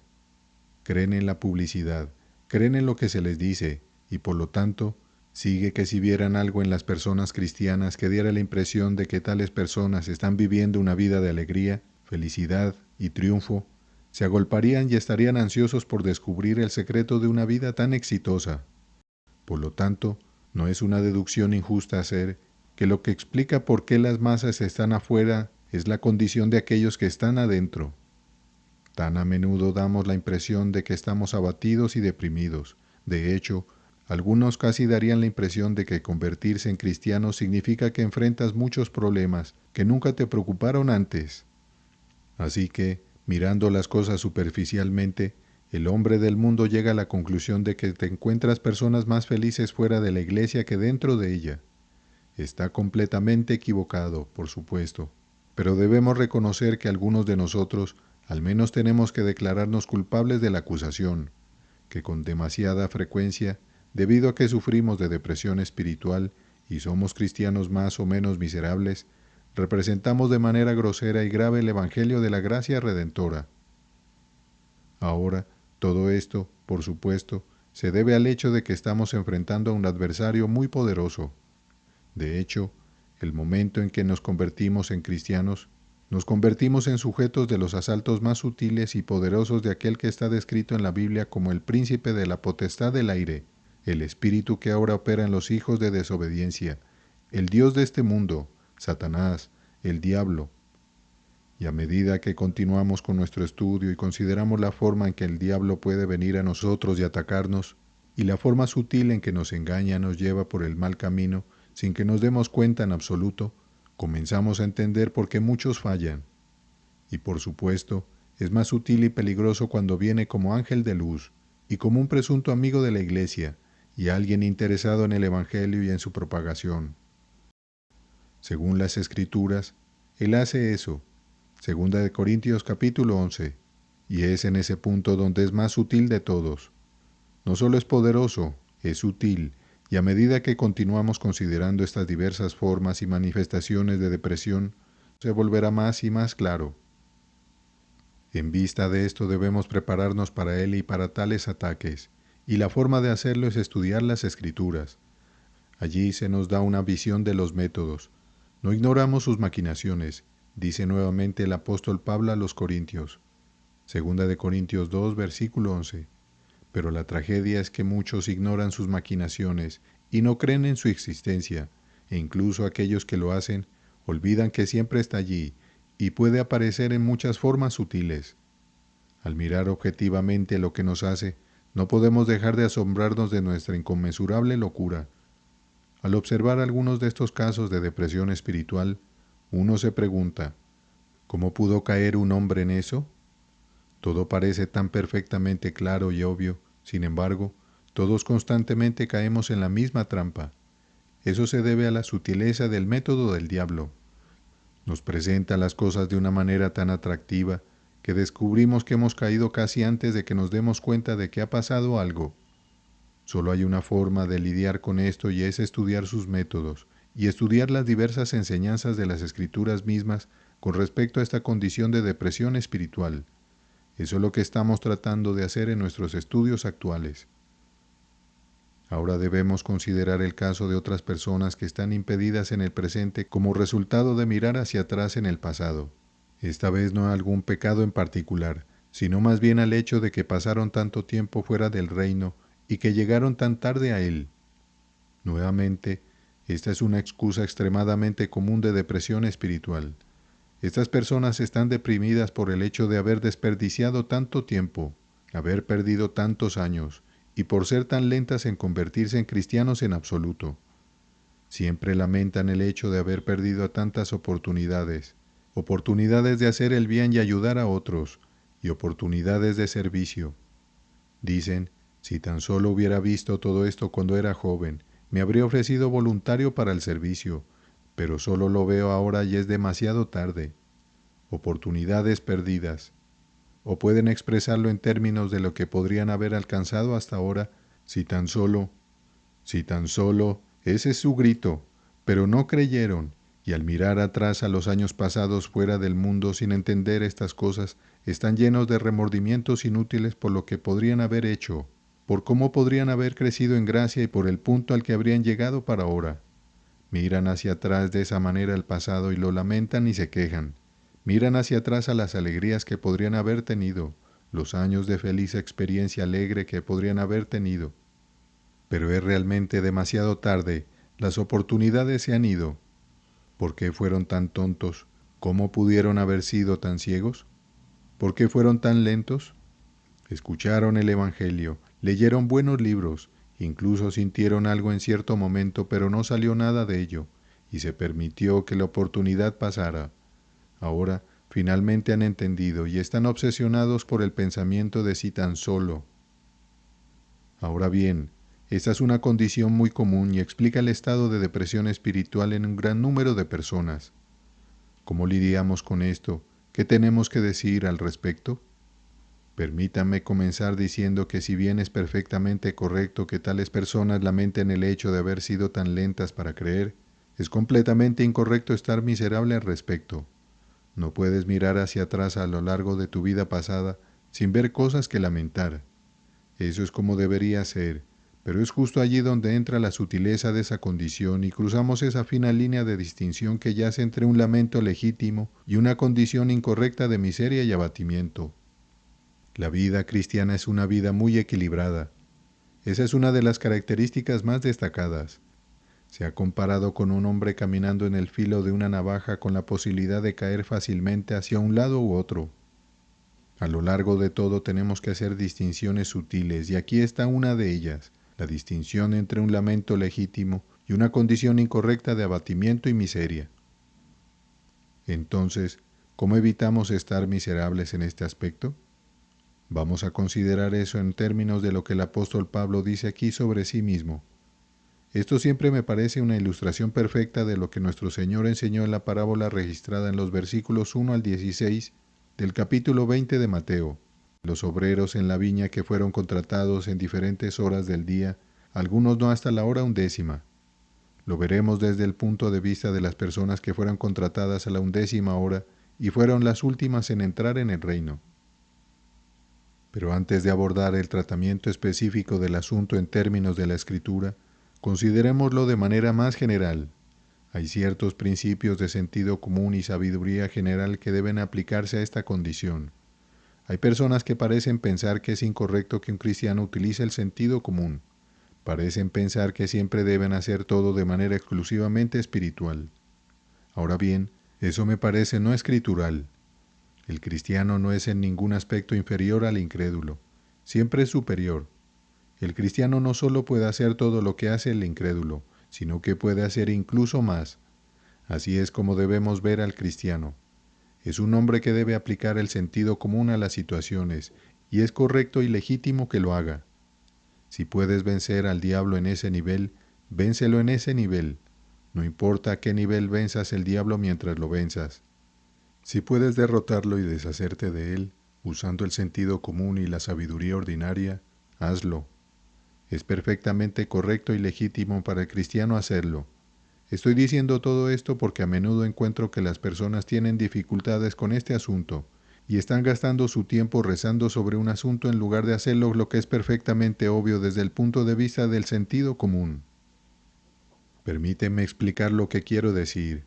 Speaker 1: Creen en la publicidad, creen en lo que se les dice y por lo tanto sigue que si vieran algo en las personas cristianas que diera la impresión de que tales personas están viviendo una vida de alegría, felicidad y triunfo, se agolparían y estarían ansiosos por descubrir el secreto de una vida tan exitosa. Por lo tanto, no es una deducción injusta hacer que lo que explica por qué las masas están afuera es la condición de aquellos que están adentro. Tan a menudo damos la impresión de que estamos abatidos y deprimidos. De hecho, algunos casi darían la impresión de que convertirse en cristiano significa que enfrentas muchos problemas que nunca te preocuparon antes. Así que, mirando las cosas superficialmente, el hombre del mundo llega a la conclusión de que te encuentras personas más felices fuera de la iglesia que dentro de ella. Está completamente equivocado, por supuesto, pero debemos reconocer que algunos de nosotros al menos tenemos que declararnos culpables de la acusación, que con demasiada frecuencia, debido a que sufrimos de depresión espiritual y somos cristianos más o menos miserables, representamos de manera grosera y grave el Evangelio de la gracia redentora. Ahora, todo esto, por supuesto, se debe al hecho de que estamos enfrentando a un adversario muy poderoso. De hecho, el momento en que nos convertimos en cristianos, nos convertimos en sujetos de los asaltos más sutiles y poderosos de aquel que está descrito en la Biblia como el príncipe de la potestad del aire, el espíritu que ahora opera en los hijos de desobediencia, el Dios de este mundo, Satanás, el diablo. Y a medida que continuamos con nuestro estudio y consideramos la forma en que el diablo puede venir a nosotros y atacarnos, y la forma sutil en que nos engaña nos lleva por el mal camino sin que nos demos cuenta en absoluto, comenzamos a entender por qué muchos fallan. Y por supuesto, es más sutil y peligroso cuando viene como ángel de luz y como un presunto amigo de la iglesia y alguien interesado en el Evangelio y en su propagación. Según las Escrituras, él hace eso, 2 capítulo 11, y es en ese punto donde es más sutil de todos. No solo es poderoso, es sutil, y a medida que continuamos considerando estas diversas formas y manifestaciones de depresión, se volverá más y más claro. En vista de esto debemos prepararnos para él y para tales ataques, y la forma de hacerlo es estudiar las Escrituras. Allí se nos da una visión de los métodos. No ignoramos sus maquinaciones, dice nuevamente el apóstol Pablo a los Corintios. 2 Corintios 2, versículo 11. Pero la tragedia es que muchos ignoran sus maquinaciones y no creen en su existencia, e incluso aquellos que lo hacen olvidan que siempre está allí y puede aparecer en muchas formas sutiles. Al mirar objetivamente lo que nos hace, no podemos dejar de asombrarnos de nuestra inconmensurable locura. Al observar algunos de estos casos de depresión espiritual, uno se pregunta, ¿cómo pudo caer un hombre en eso? Todo parece tan perfectamente claro y obvio, sin embargo, todos constantemente caemos en la misma trampa. Eso se debe a la sutileza del método del diablo. Nos presenta las cosas de una manera tan atractiva que descubrimos que hemos caído casi antes de que nos demos cuenta de que ha pasado algo. Solo hay una forma de lidiar con esto y es estudiar sus métodos y estudiar las diversas enseñanzas de las Escrituras mismas con respecto a esta condición de depresión espiritual. Eso es lo que estamos tratando de hacer en nuestros estudios actuales. Ahora debemos considerar el caso de otras personas que están impedidas en el presente como resultado de mirar hacia atrás en el pasado. Esta vez no a algún pecado en particular, sino más bien al hecho de que pasaron tanto tiempo fuera del reino y que llegaron tan tarde a él. Nuevamente, esta es una excusa extremadamente común de depresión espiritual. Estas personas están deprimidas por el hecho de haber desperdiciado tanto tiempo, haber perdido tantos años, y por ser tan lentas en convertirse en cristianos en absoluto. Siempre lamentan el hecho de haber perdido tantas oportunidades de hacer el bien y ayudar a otros, y oportunidades de servicio. Dicen, si tan solo hubiera visto todo esto cuando era joven, me habría ofrecido voluntario para el servicio, pero solo lo veo ahora y es demasiado tarde. Oportunidades perdidas. O pueden expresarlo en términos de lo que podrían haber alcanzado hasta ahora, si tan solo, ese es su grito, pero no creyeron, y al mirar atrás a los años pasados fuera del mundo sin entender estas cosas, están llenos de remordimientos inútiles por lo que podrían haber hecho, por cómo podrían haber crecido en gracia y por el punto al que habrían llegado para ahora. Miran hacia atrás de esa manera el pasado y lo lamentan y se quejan. Miran hacia atrás a las alegrías que podrían haber tenido, los años de feliz experiencia alegre que podrían haber tenido. Pero es realmente demasiado tarde, las oportunidades se han ido. ¿Por qué fueron tan tontos? ¿Cómo pudieron haber sido tan ciegos? ¿Por qué fueron tan lentos? Escucharon el Evangelio, leyeron buenos libros, incluso sintieron algo en cierto momento, pero no salió nada de ello, y se permitió que la oportunidad pasara. Ahora, finalmente han entendido y están obsesionados por el pensamiento de si tan solo. Ahora bien, esta es una condición muy común y explica el estado de depresión espiritual en un gran número de personas. ¿Cómo lidiamos con esto? ¿Qué tenemos que decir al respecto? Permítanme comenzar diciendo que si bien es perfectamente correcto que tales personas lamenten el hecho de haber sido tan lentas para creer, es completamente incorrecto estar miserable al respecto. No puedes mirar hacia atrás a lo largo de tu vida pasada sin ver cosas que lamentar. Eso es como debería ser, pero es justo allí donde entra la sutileza de esa condición y cruzamos esa fina línea de distinción que yace entre un lamento legítimo y una condición incorrecta de miseria y abatimiento. La vida cristiana es una vida muy equilibrada. Esa es una de las características más destacadas. Se ha comparado con un hombre caminando en el filo de una navaja con la posibilidad de caer fácilmente hacia un lado u otro. A lo largo de todo tenemos que hacer distinciones sutiles, y aquí está una de ellas, la distinción entre un lamento legítimo y una condición incorrecta de abatimiento y miseria. Entonces, ¿cómo evitamos estar miserables en este aspecto? Vamos a considerar eso en términos de lo que el apóstol Pablo dice aquí sobre sí mismo. Esto siempre me parece una ilustración perfecta de lo que nuestro Señor enseñó en la parábola registrada en los versículos 1 al 16 del capítulo 20 de Mateo. Los obreros en la viña que fueron contratados en diferentes horas del día, algunos no hasta la hora 11ª. Lo veremos desde el punto de vista de las personas que fueron contratadas a la 11ª hora y fueron las últimas en entrar en el reino. Pero antes de abordar el tratamiento específico del asunto en términos de la Escritura, considerémoslo de manera más general. Hay ciertos principios de sentido común y sabiduría general que deben aplicarse a esta condición. Hay personas que parecen pensar que es incorrecto que un cristiano utilice el sentido común. Parecen pensar que siempre deben hacer todo de manera exclusivamente espiritual. Ahora bien, eso me parece no escritural. El cristiano no es en ningún aspecto inferior al incrédulo, siempre es superior. El cristiano no solo puede hacer todo lo que hace el incrédulo, sino que puede hacer incluso más. Así es como debemos ver al cristiano. Es un hombre que debe aplicar el sentido común a las situaciones, y es correcto y legítimo que lo haga. Si puedes vencer al diablo en ese nivel, vénselo en ese nivel. No importa a qué nivel venzas el diablo mientras lo venzas. Si puedes derrotarlo y deshacerte de él, usando el sentido común y la sabiduría ordinaria, hazlo. Es perfectamente correcto y legítimo para el cristiano hacerlo. Estoy diciendo todo esto porque a menudo encuentro que las personas tienen dificultades con este asunto y están gastando su tiempo rezando sobre un asunto en lugar de hacerlo lo que es perfectamente obvio desde el punto de vista del sentido común. Permíteme explicar lo que quiero decir.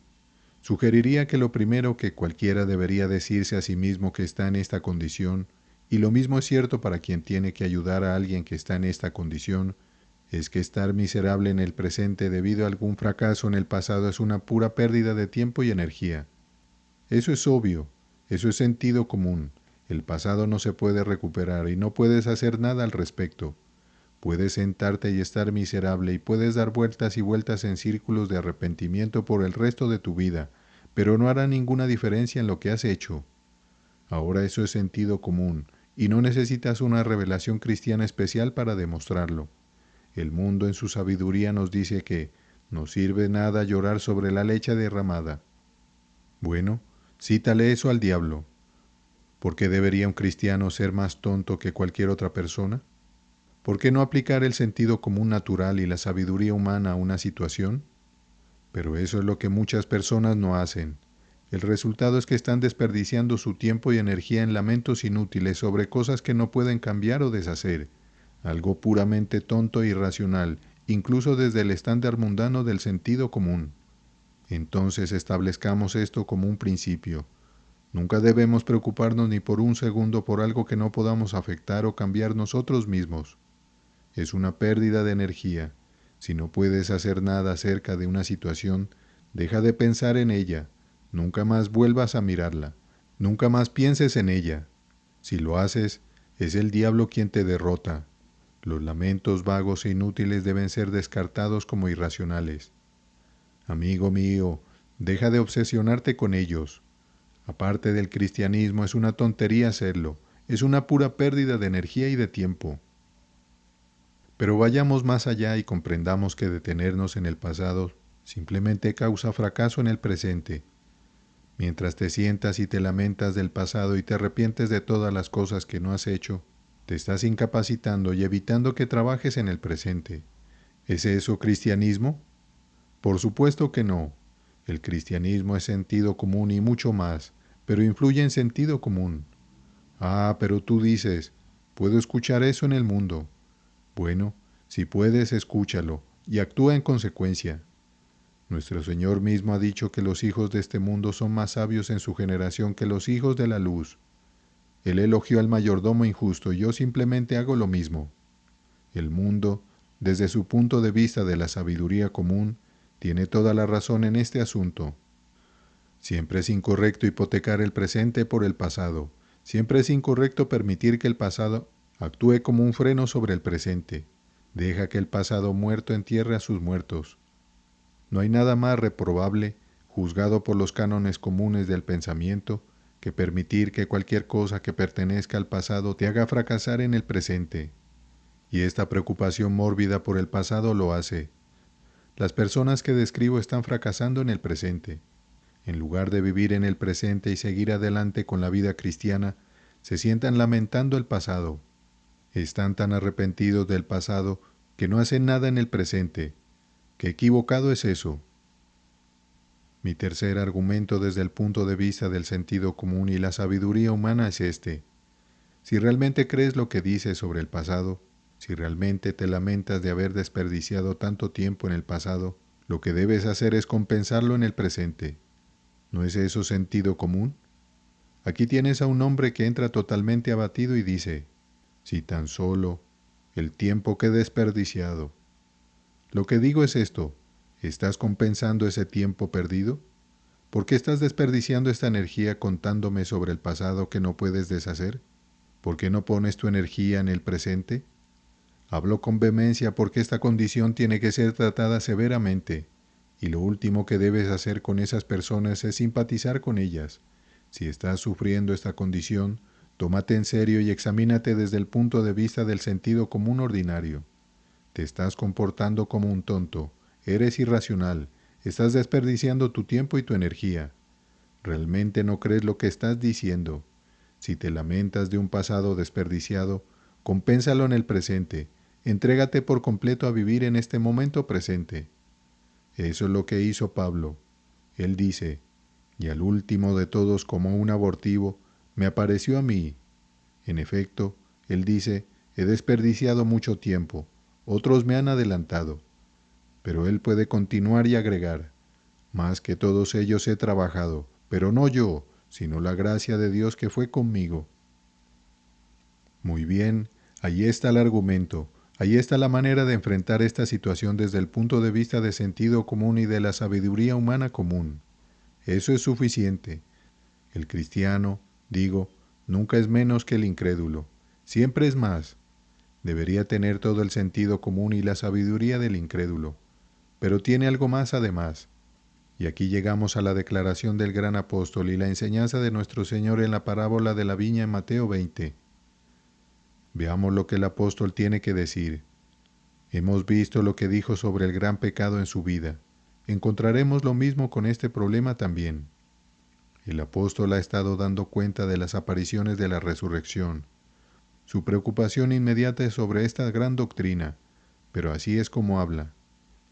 Speaker 1: Sugeriría que lo primero que cualquiera debería decirse a sí mismo que está en esta condición, y lo mismo es cierto para quien tiene que ayudar a alguien que está en esta condición, es que estar miserable en el presente debido a algún fracaso en el pasado es una pura pérdida de tiempo y energía. Eso es obvio, eso es sentido común. El pasado no se puede recuperar y no puedes hacer nada al respecto. Puedes sentarte y estar miserable y puedes dar vueltas y vueltas en círculos de arrepentimiento por el resto de tu vida, pero no hará ninguna diferencia en lo que has hecho. Ahora eso es sentido común, y no necesitas una revelación cristiana especial para demostrarlo. El mundo en su sabiduría nos dice que no sirve nada llorar sobre la leche derramada. Bueno, cítale eso al diablo. ¿Por qué debería un cristiano ser más tonto que cualquier otra persona? ¿Por qué no aplicar el sentido común natural y la sabiduría humana a una situación? Pero eso es lo que muchas personas no hacen. El resultado es que están desperdiciando su tiempo y energía en lamentos inútiles sobre cosas que no pueden cambiar o deshacer, algo puramente tonto e irracional, incluso desde el estándar mundano del sentido común. Entonces establezcamos esto como un principio. Nunca debemos preocuparnos ni por un segundo por algo que no podamos afectar o cambiar nosotros mismos. Es una pérdida de energía. Si no puedes hacer nada acerca de una situación, deja de pensar en ella. Nunca más vuelvas a mirarla. Nunca más pienses en ella. Si lo haces, es el diablo quien te derrota. Los lamentos vagos e inútiles deben ser descartados como irracionales. Amigo mío, deja de obsesionarte con ellos. Aparte del cristianismo, es una tontería hacerlo. Es una pura pérdida de energía y de tiempo. Pero vayamos más allá y comprendamos que detenernos en el pasado simplemente causa fracaso en el presente. Mientras te sientas y te lamentas del pasado y te arrepientes de todas las cosas que no has hecho, te estás incapacitando y evitando que trabajes en el presente. ¿Es eso cristianismo? Por supuesto que no. El cristianismo es sentido común y mucho más, pero influye en sentido común. Ah, pero tú dices, Puedo escuchar eso en el mundo. Bueno, si puedes, escúchalo y actúa en consecuencia. Nuestro Señor mismo ha dicho que los hijos de este mundo son más sabios en su generación que los hijos de la luz. Él elogió al mayordomo injusto y yo simplemente hago lo mismo. El mundo, desde su punto de vista de la sabiduría común, tiene toda la razón en este asunto. Siempre es incorrecto hipotecar el presente por el pasado. Siempre es incorrecto permitir que el pasado actúe como un freno sobre el presente. Deja que el pasado muerto entierre a sus muertos. No hay nada más reprobable, juzgado por los cánones comunes del pensamiento, que permitir que cualquier cosa que pertenezca al pasado te haga fracasar en el presente. Y esta preocupación mórbida por el pasado lo hace. Las personas que describo están fracasando en el presente. En lugar de vivir en el presente y seguir adelante con la vida cristiana, se sientan lamentando el pasado. Están tan arrepentidos del pasado que no hacen nada en el presente. ¡Qué equivocado es eso! Mi tercer argumento desde el punto de vista del sentido común y la sabiduría humana es este. Si realmente crees lo que dices sobre el pasado, si realmente te lamentas de haber desperdiciado tanto tiempo en el pasado, lo que debes hacer es compensarlo en el presente. ¿No es eso sentido común? Aquí tienes a un hombre que entra totalmente abatido y dice, si tan solo el tiempo que he desperdiciado. Lo que digo es esto, ¿estás compensando ese tiempo perdido? ¿Por qué estás desperdiciando esta energía contándome sobre el pasado que no puedes deshacer? ¿Por qué no pones tu energía en el presente? Hablo con vehemencia porque esta condición tiene que ser tratada severamente, y lo último que debes hacer con esas personas es simpatizar con ellas. Si estás sufriendo esta condición, tómate en serio y examínate desde el punto de vista del sentido común ordinario. Te estás comportando como un tonto, eres irracional, estás desperdiciando tu tiempo y tu energía. ¿Realmente no crees lo que estás diciendo? Si te lamentas de un pasado desperdiciado, compénsalo en el presente, entrégate por completo a vivir en este momento presente. Eso es lo que hizo Pablo. Él dice, y al último de todos como un abortivo, me apareció a mí. En efecto, él dice, he desperdiciado mucho tiempo, otros me han adelantado. Pero él puede continuar y agregar, más que todos ellos he trabajado, pero no yo, sino la gracia de Dios que fue conmigo. Muy bien, ahí está el argumento, ahí está la manera de enfrentar esta situación desde el punto de vista de sentido común y de la sabiduría humana común. Eso es suficiente. El cristiano, digo, nunca es menos que el incrédulo, siempre es más. Debería tener todo el sentido común y la sabiduría del incrédulo, pero tiene algo más además. Y aquí llegamos a la declaración del gran apóstol y la enseñanza de nuestro Señor en la parábola de la viña en Mateo 20. Veamos lo que el apóstol tiene que decir. Hemos visto lo que dijo sobre el gran pecado en su vida. Encontraremos lo mismo con este problema también. El apóstol ha estado dando cuenta de las apariciones de la resurrección. Su preocupación inmediata es sobre esta gran doctrina, pero así es como habla.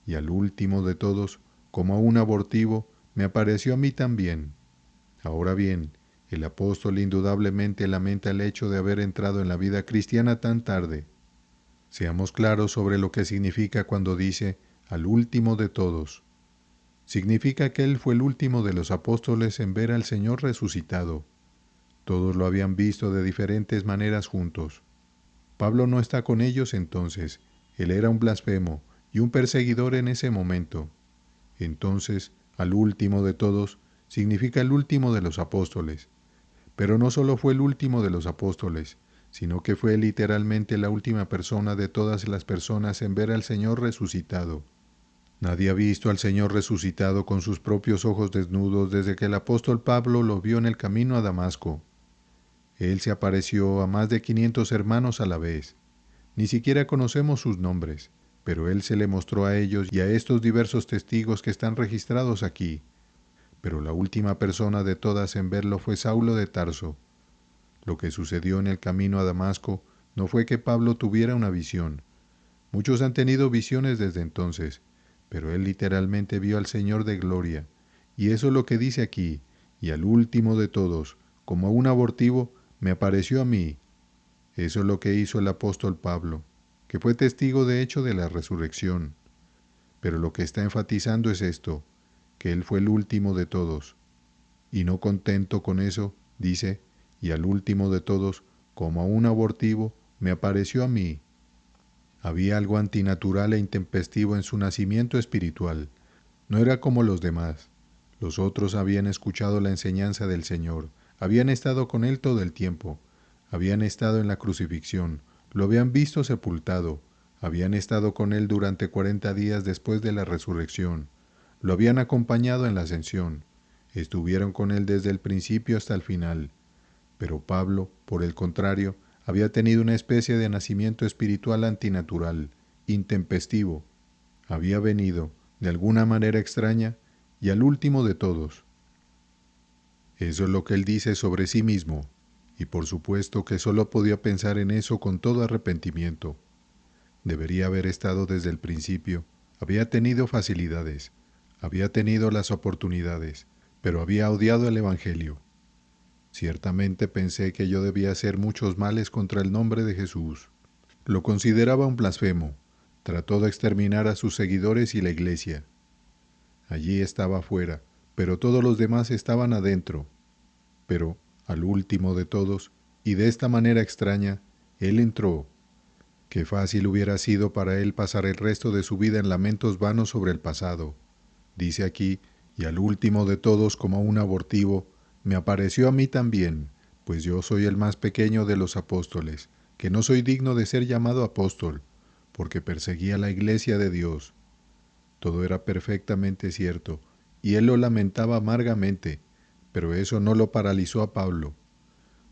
Speaker 1: Y al último de todos, como a un abortivo, me apareció a mí también. Ahora bien, el apóstol indudablemente lamenta el hecho de haber entrado en la vida cristiana tan tarde. Seamos claros sobre lo que significa cuando dice al último de todos. Significa que él fue el último de los apóstoles en ver al Señor resucitado. Todos lo habían visto de diferentes maneras juntos. Pablo no está con ellos entonces. Él era un blasfemo y un perseguidor en ese momento. Entonces, al último de todos, significa el último de los apóstoles. Pero no solo fue el último de los apóstoles, sino que fue literalmente la última persona de todas las personas en ver al Señor resucitado. Nadie ha visto al Señor resucitado con sus propios ojos desnudos desde que el apóstol Pablo lo vio en el camino a Damasco. Él se apareció a más de 500 hermanos a la vez. Ni siquiera conocemos sus nombres, pero Él se le mostró a ellos y a estos diversos testigos que están registrados aquí. Pero la última persona de todas en verlo fue Saulo de Tarso. Lo que sucedió en el camino a Damasco no fue que Pablo tuviera una visión. Muchos han tenido visiones desde entonces, pero él literalmente vio al Señor de gloria. Y eso es lo que dice aquí, y al último de todos, como a un abortivo, me apareció a mí. Eso es lo que hizo el apóstol Pablo, que fue testigo de hecho de la resurrección. Pero lo que está enfatizando es esto, que él fue el último de todos. Y no contento con eso, dice, y al último de todos, como a un abortivo, me apareció a mí. Había algo antinatural e intempestivo en su nacimiento espiritual. No era como los demás. Los otros habían escuchado la enseñanza del Señor, habían estado con Él todo el tiempo, habían estado en la crucifixión, lo habían visto sepultado, habían estado con Él durante 40 días después de la resurrección, lo habían acompañado en la ascensión, estuvieron con Él desde el principio hasta el final. Pero Pablo, por el contrario, había tenido una especie de nacimiento espiritual antinatural, intempestivo. Había venido, de alguna manera extraña, y al último de todos. Eso es lo que él dice sobre sí mismo, y por supuesto que solo podía pensar en eso con todo arrepentimiento. Debería haber estado desde el principio, había tenido facilidades, había tenido las oportunidades, pero había odiado el Evangelio. Ciertamente pensé que yo debía hacer muchos males contra el nombre de Jesús. Lo consideraba un blasfemo. Trató de exterminar a sus seguidores y la iglesia. Allí estaba afuera, pero todos los demás estaban adentro. Pero, al último de todos, y de esta manera extraña, él entró. Qué fácil hubiera sido para él pasar el resto de su vida en lamentos vanos sobre el pasado. Dice aquí, y al último de todos, como un abortivo, me apareció a mí también, pues yo soy el más pequeño de los apóstoles, que no soy digno de ser llamado apóstol, porque perseguía la iglesia de Dios. Todo era perfectamente cierto, y él lo lamentaba amargamente, pero eso no lo paralizó a Pablo.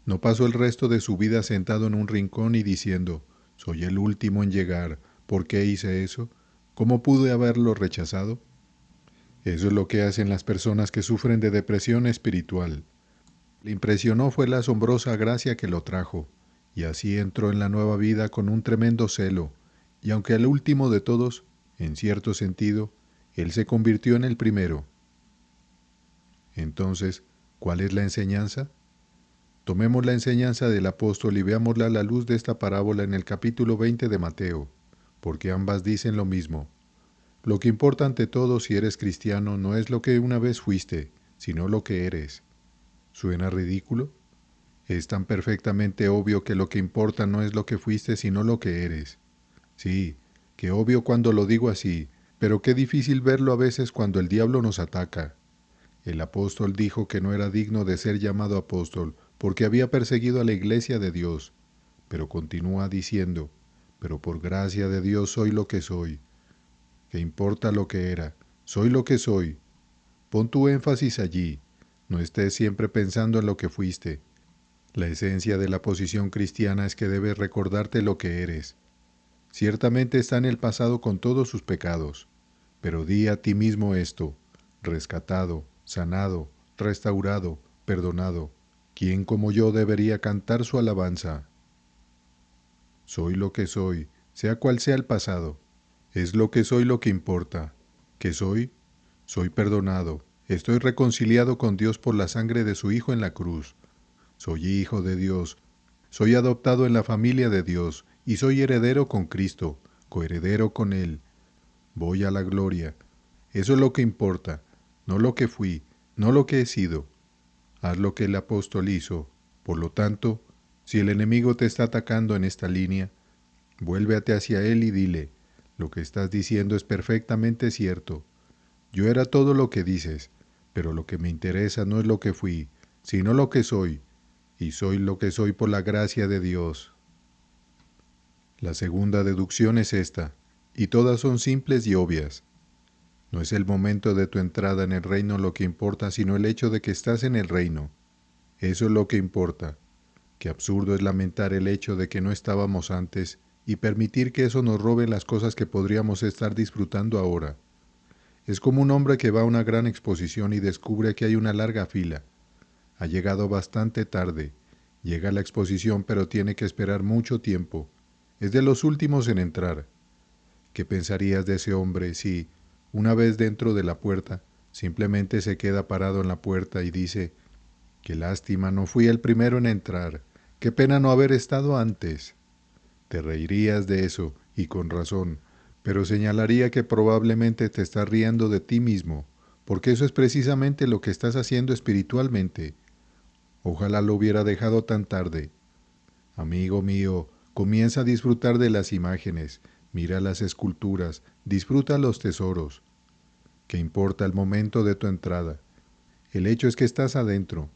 Speaker 1: No pasó el resto de su vida sentado en un rincón y diciendo, soy el último en llegar, ¿por qué hice eso? ¿Cómo pude haberlo rechazado? Eso es lo que hacen las personas que sufren de depresión espiritual. Le impresionó fue la asombrosa gracia que lo trajo, y así entró en la nueva vida con un tremendo celo, y aunque al último de todos, en cierto sentido, él se convirtió en el primero. Entonces, ¿cuál es la enseñanza? Tomemos la enseñanza del apóstol y veámosla a la luz de esta parábola en el capítulo 20 de Mateo, porque ambas dicen lo mismo. Lo que importa ante todo si eres cristiano no es lo que una vez fuiste, sino lo que eres. ¿Suena ridículo? Es tan perfectamente obvio que lo que importa no es lo que fuiste, sino lo que eres. Sí, qué obvio cuando lo digo así, pero qué difícil verlo a veces cuando el diablo nos ataca. El apóstol dijo que no era digno de ser llamado apóstol porque había perseguido a la iglesia de Dios, pero continúa diciendo, pero por gracia de Dios soy lo que soy. ¿Qué importa lo que era? Soy lo que soy. Pon tu énfasis allí. No estés siempre pensando en lo que fuiste. La esencia de la posición cristiana es que debes recordarte lo que eres. Ciertamente está en el pasado con todos sus pecados, pero di a ti mismo esto, rescatado, sanado, restaurado, perdonado. ¿Quién como yo debería cantar su alabanza? Soy lo que soy, sea cual sea el pasado. Es lo que soy lo que importa. ¿Qué soy? Soy perdonado. Estoy reconciliado con Dios por la sangre de su Hijo en la cruz. Soy hijo de Dios. Soy adoptado en la familia de Dios y soy heredero con Cristo, coheredero con Él. Voy a la gloria. Eso es lo que importa, no lo que fui, no lo que he sido. Haz lo que el apóstol hizo. Por lo tanto, si el enemigo te está atacando en esta línea, vuélvete hacia él y dile, lo que estás diciendo es perfectamente cierto. Yo era todo lo que dices, pero lo que me interesa no es lo que fui, sino lo que soy, y soy lo que soy por la gracia de Dios. La segunda deducción es esta, y todas son simples y obvias. No es el momento de tu entrada en el reino lo que importa, sino el hecho de que estás en el reino. Eso es lo que importa. Qué absurdo es lamentar el hecho de que no estábamos antes y permitir que eso nos robe las cosas que podríamos estar disfrutando ahora. Es como un hombre que va a una gran exposición y descubre que hay una larga fila. Ha llegado bastante tarde. Llega a la exposición pero tiene que esperar mucho tiempo. Es de los últimos en entrar. ¿Qué pensarías de ese hombre si, una vez dentro de la puerta, simplemente se queda parado en la puerta y dice, qué lástima, no fui el primero en entrar, Qué pena no haber estado antes. Te reirías de eso, y con razón, pero señalaría que probablemente te estás riendo de ti mismo, porque eso es precisamente lo que estás haciendo espiritualmente. Ojalá lo hubiera dejado tan tarde. Amigo mío, comienza a disfrutar de las imágenes, mira las esculturas, disfruta los tesoros. ¿Qué importa el momento de tu entrada? El hecho es que estás adentro,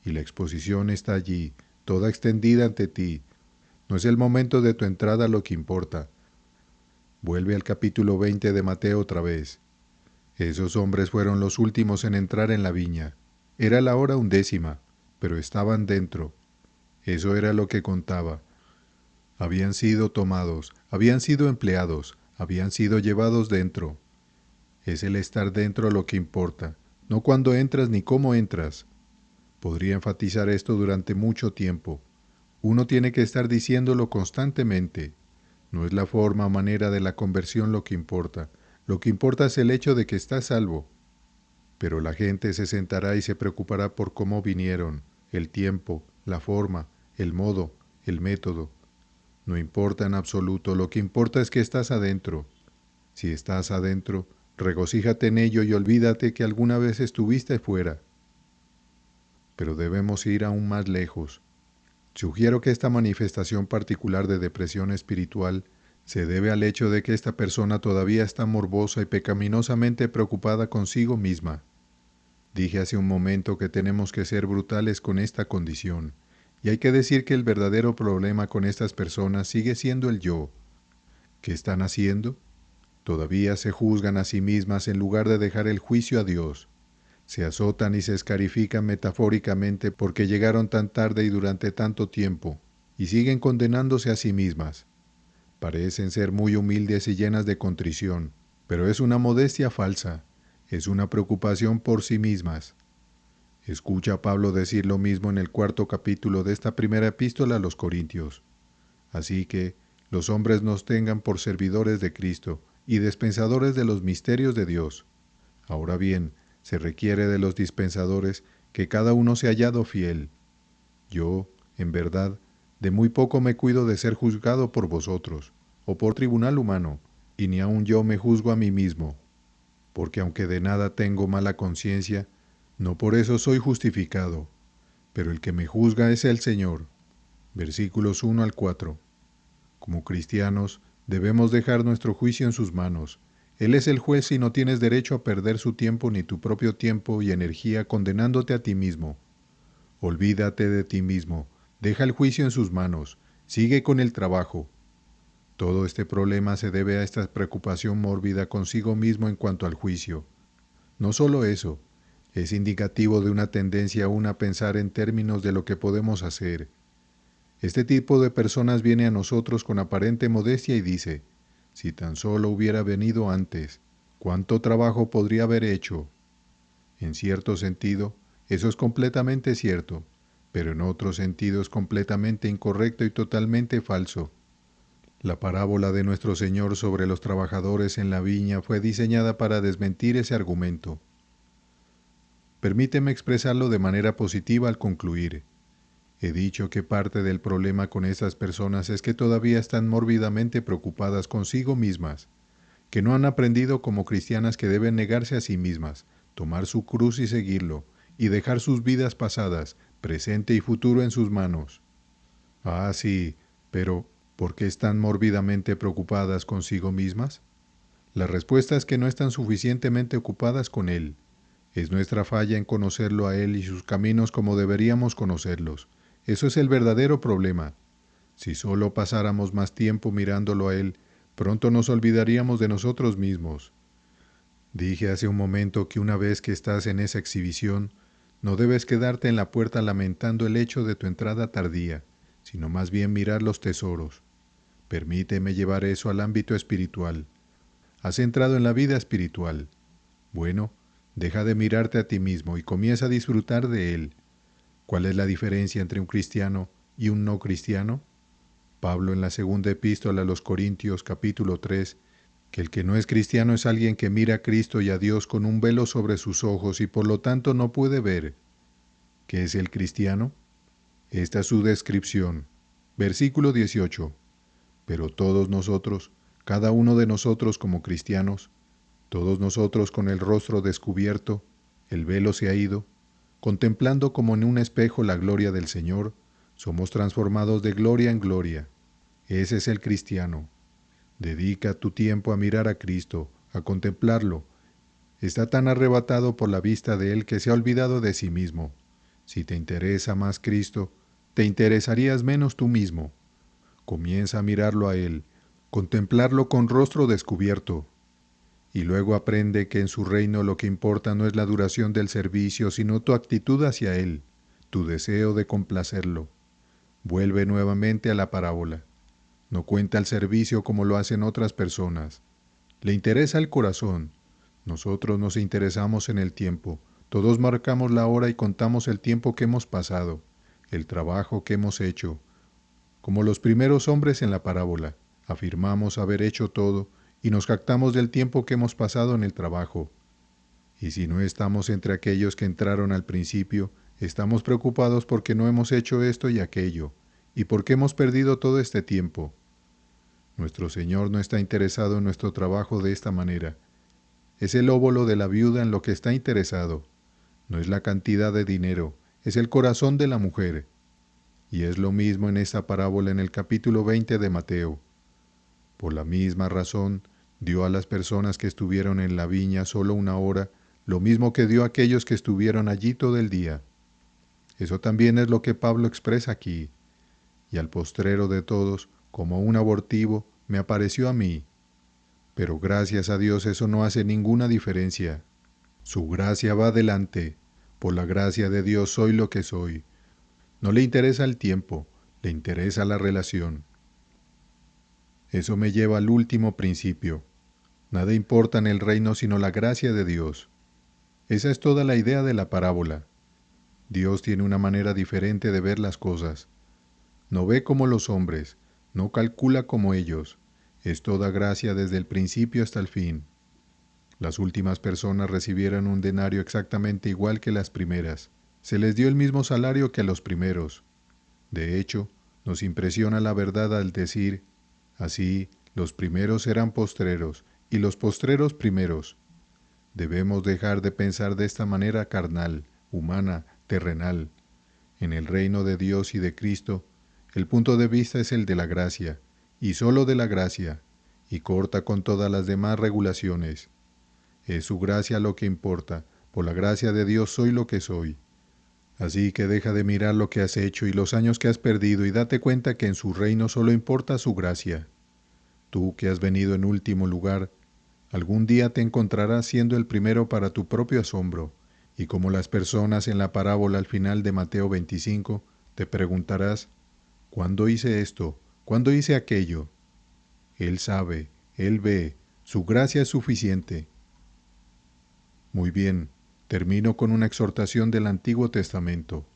Speaker 1: y la exposición está allí, toda extendida ante ti. No es el momento de tu entrada lo que importa. Vuelve al capítulo 20 de Mateo otra vez. Esos hombres fueron los últimos en entrar en la viña. Era la hora 11, pero estaban dentro. Eso era lo que contaba. Habían sido tomados, habían sido empleados, habían sido llevados dentro. Es el estar dentro lo que importa, no cuándo entras ni cómo entras. Podría enfatizar esto durante mucho tiempo. Uno tiene que estar diciéndolo constantemente. No es la forma o manera de la conversión lo que importa. Lo que importa es el hecho de que estás salvo. Pero la gente se sentará y se preocupará por cómo vinieron, el tiempo, la forma, el modo, el método. No importa en absoluto, lo que importa es que estás adentro. Si estás adentro, regocíjate en ello y olvídate que alguna vez estuviste fuera. Pero debemos ir aún más lejos. Sugiero que esta manifestación particular de depresión espiritual se debe al hecho de que esta persona todavía está morbosa y pecaminosamente preocupada consigo misma. Dije hace un momento que tenemos que ser brutales con esta condición, y hay que decir que el verdadero problema con estas personas sigue siendo el yo. ¿Qué están haciendo? Todavía se juzgan a sí mismas en lugar de dejar el juicio a Dios. Se azotan y se escarifican metafóricamente porque llegaron tan tarde y durante tanto tiempo, y siguen condenándose a sí mismas. Parecen ser muy humildes y llenas de contrición, pero es una modestia falsa, es una preocupación por sí mismas. Escucha a Pablo decir lo mismo en el 4º capítulo de esta primera epístola a los Corintios. Así que los hombres nos tengan por servidores de Cristo y dispensadores de los misterios de Dios. Ahora bien, se requiere de los dispensadores que cada uno sea hallado fiel. Yo, en verdad, de muy poco me cuido de ser juzgado por vosotros, o por tribunal humano, y ni aun yo me juzgo a mí mismo, porque aunque de nada tengo mala conciencia, no por eso soy justificado, pero el que me juzga es el Señor. Versículos 1 al 4. Como cristianos, debemos dejar nuestro juicio en sus manos. Él es el juez y no tienes derecho a perder su tiempo ni tu propio tiempo y energía condenándote a ti mismo. Olvídate de ti mismo, deja el juicio en sus manos, sigue con el trabajo. Todo este problema se debe a esta preocupación mórbida consigo mismo en cuanto al juicio. No solo eso, es indicativo de una tendencia aún a pensar en términos de lo que podemos hacer. Este tipo de personas viene a nosotros con aparente modestia y dice, si tan solo hubiera venido antes, ¿cuánto trabajo podría haber hecho? En cierto sentido, eso es completamente cierto, pero en otro sentido es completamente incorrecto y totalmente falso. La parábola de nuestro Señor sobre los trabajadores en la viña fue diseñada para desmentir ese argumento. Permíteme expresarlo de manera positiva al concluir. He dicho que parte del problema con estas personas es que todavía están mórbidamente preocupadas consigo mismas, que no han aprendido como cristianas que deben negarse a sí mismas, tomar su cruz y seguirlo, y dejar sus vidas pasadas, presente y futuro en sus manos. Ah, sí, pero ¿por qué están mórbidamente preocupadas consigo mismas? La respuesta es que no están suficientemente ocupadas con Él. Es nuestra falla en conocerlo a Él y sus caminos como deberíamos conocerlos. Eso es el verdadero problema. Si solo pasáramos más tiempo mirándolo a Él, pronto nos olvidaríamos de nosotros mismos. Dije hace un momento que una vez que estás en esa exhibición, no debes quedarte en la puerta lamentando el hecho de tu entrada tardía, sino más bien mirar los tesoros. Permíteme llevar eso al ámbito espiritual. Has entrado en la vida espiritual. Bueno, deja de mirarte a ti mismo y comienza a disfrutar de Él. ¿Cuál es la diferencia entre un cristiano y un no cristiano? Pablo en la segunda epístola a los Corintios capítulo 3, que el que no es cristiano es alguien que mira a Cristo y a Dios con un velo sobre sus ojos y por lo tanto no puede ver. ¿Qué es el cristiano? Esta es su descripción. Versículo 18. Pero todos nosotros, cada uno de nosotros como cristianos, todos nosotros con el rostro descubierto, el velo se ha ido, contemplando como en un espejo la gloria del Señor, somos transformados de gloria en gloria. Ese es el cristiano. Dedica tu tiempo a mirar a Cristo, a contemplarlo. Está tan arrebatado por la vista de Él que se ha olvidado de sí mismo. Si te interesa más Cristo, te interesarías menos tú mismo. Comienza a mirarlo a Él, contemplarlo con rostro descubierto, y luego aprende que en su reino lo que importa no es la duración del servicio, sino tu actitud hacia Él, tu deseo de complacerlo. Vuelve nuevamente a la parábola. No cuenta el servicio como lo hacen otras personas. Le interesa el corazón. Nosotros nos interesamos en el tiempo. Todos marcamos la hora y contamos el tiempo que hemos pasado, el trabajo que hemos hecho. Como los primeros hombres en la parábola, afirmamos haber hecho todo y nos jactamos del tiempo que hemos pasado en el trabajo. Y si no estamos entre aquellos que entraron al principio, estamos preocupados porque no hemos hecho esto y aquello, y porque hemos perdido todo este tiempo. Nuestro Señor no está interesado en nuestro trabajo de esta manera. Es el óvulo de la viuda en lo que está interesado. No es la cantidad de dinero, es el corazón de la mujer. Y es lo mismo en esta parábola en el capítulo 20 de Mateo. Por la misma razón, dio a las personas que estuvieron en la viña solo una hora, lo mismo que dio a aquellos que estuvieron allí todo el día. Eso también es lo que Pablo expresa aquí. Y al postrero de todos, como un abortivo, me apareció a mí. Pero gracias a Dios eso no hace ninguna diferencia. Su gracia va adelante. Por la gracia de Dios soy lo que soy. No le interesa el tiempo, le interesa la relación. Eso me lleva al último principio. Nada importa en el reino sino la gracia de Dios. Esa es toda la idea de la parábola. Dios tiene una manera diferente de ver las cosas. No ve como los hombres, no calcula como ellos. Es toda gracia desde el principio hasta el fin. Las últimas personas recibieron un denario exactamente igual que las primeras. Se les dio el mismo salario que a los primeros. De hecho, nos impresiona la verdad al decir, así, los primeros serán postreros, y los postreros primeros. Debemos dejar de pensar de esta manera carnal, humana, terrenal. En el reino de Dios y de Cristo, el punto de vista es el de la gracia, y sólo de la gracia, y corta con todas las demás regulaciones. Es su gracia lo que importa, por la gracia de Dios soy lo que soy. Así que deja de mirar lo que has hecho y los años que has perdido y date cuenta que en su reino solo importa su gracia. Tú que has venido en último lugar, algún día te encontrarás siendo el primero para tu propio asombro, y como las personas en la parábola al final de Mateo 25, te preguntarás, ¿cuándo hice esto? ¿Cuándo hice aquello? Él sabe, Él ve, su gracia es suficiente. Muy bien, termino con una exhortación del Antiguo Testamento.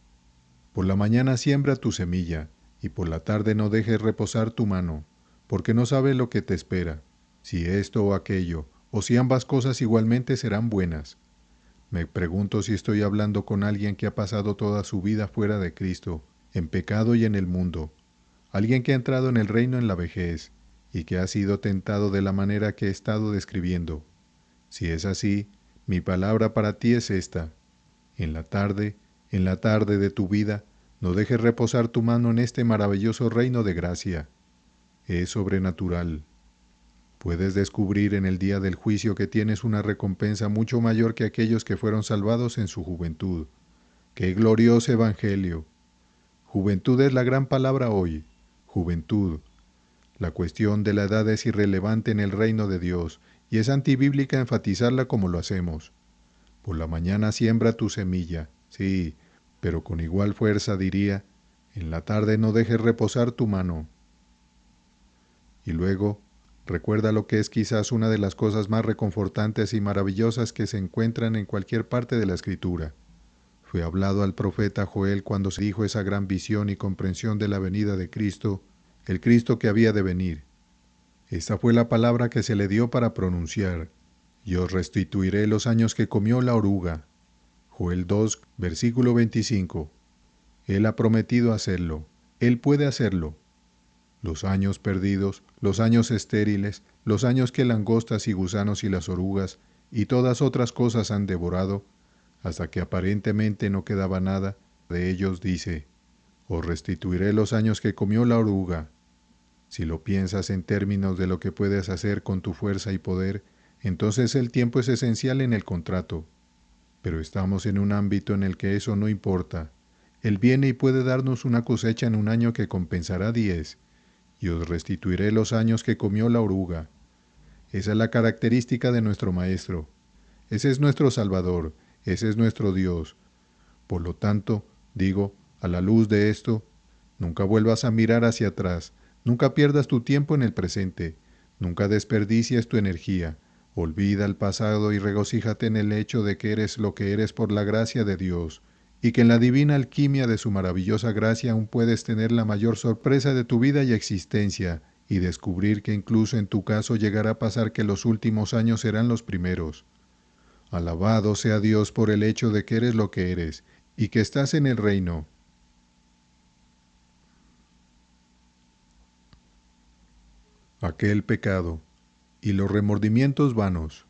Speaker 1: Por la mañana siembra tu semilla, y por la tarde no dejes reposar tu mano, porque no sabes lo que te espera, si esto o aquello, o si ambas cosas igualmente serán buenas. Me pregunto si estoy hablando con alguien que ha pasado toda su vida fuera de Cristo, en pecado y en el mundo, alguien que ha entrado en el reino en la vejez, y que ha sido tentado de la manera que he estado describiendo. Si es así, mi palabra para ti es esta. En la tarde de tu vida, no dejes reposar tu mano en este maravilloso reino de gracia. Es sobrenatural. Puedes descubrir en el día del juicio que tienes una recompensa mucho mayor que aquellos que fueron salvados en su juventud. ¡Qué glorioso evangelio! Juventud es la gran palabra hoy. Juventud. La cuestión de la edad es irrelevante en el reino de Dios, y es antibíblica enfatizarla como lo hacemos. Por la mañana siembra tu semilla, sí, pero con igual fuerza diría, en la tarde no dejes reposar tu mano. Y luego, recuerda lo que es quizás una de las cosas más reconfortantes y maravillosas que se encuentran en cualquier parte de la Escritura. Fue hablado al profeta Joel cuando se dijo esa gran visión y comprensión de la venida de Cristo, el Cristo que había de venir. Esta fue la palabra que se le dio para pronunciar. Y os restituiré los años que comió la oruga. Joel 2, versículo 25. Él ha prometido hacerlo. Él puede hacerlo. Los años perdidos, los años estériles, los años que langostas y gusanos y las orugas y todas otras cosas han devorado, hasta que aparentemente no quedaba nada, de ellos dice, os restituiré los años que comió la oruga. Si lo piensas en términos de lo que puedes hacer con tu fuerza y poder, entonces el tiempo es esencial en el contrato. Pero estamos en un ámbito en el que eso no importa. Él viene y puede darnos una cosecha en un año que compensará 10, y os restituiré los años que comió la oruga. Esa es la característica de nuestro Maestro. Ese es nuestro Salvador, ese es nuestro Dios. Por lo tanto, digo, a la luz de esto, nunca vuelvas a mirar hacia atrás, nunca pierdas tu tiempo en el presente, nunca desperdicies tu energía. Olvida el pasado y regocíjate en el hecho de que eres lo que eres por la gracia de Dios, y que en la divina alquimia de su maravillosa gracia aún puedes tener la mayor sorpresa de tu vida y existencia, y descubrir que incluso en tu caso llegará a pasar que los últimos años serán los primeros. Alabado sea Dios por el hecho de que eres lo que eres, y que estás en el reino. Aquel pecado y los remordimientos vanos.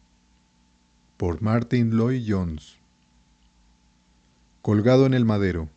Speaker 1: Por Martin Lloyd Jones. Colgado en el madero.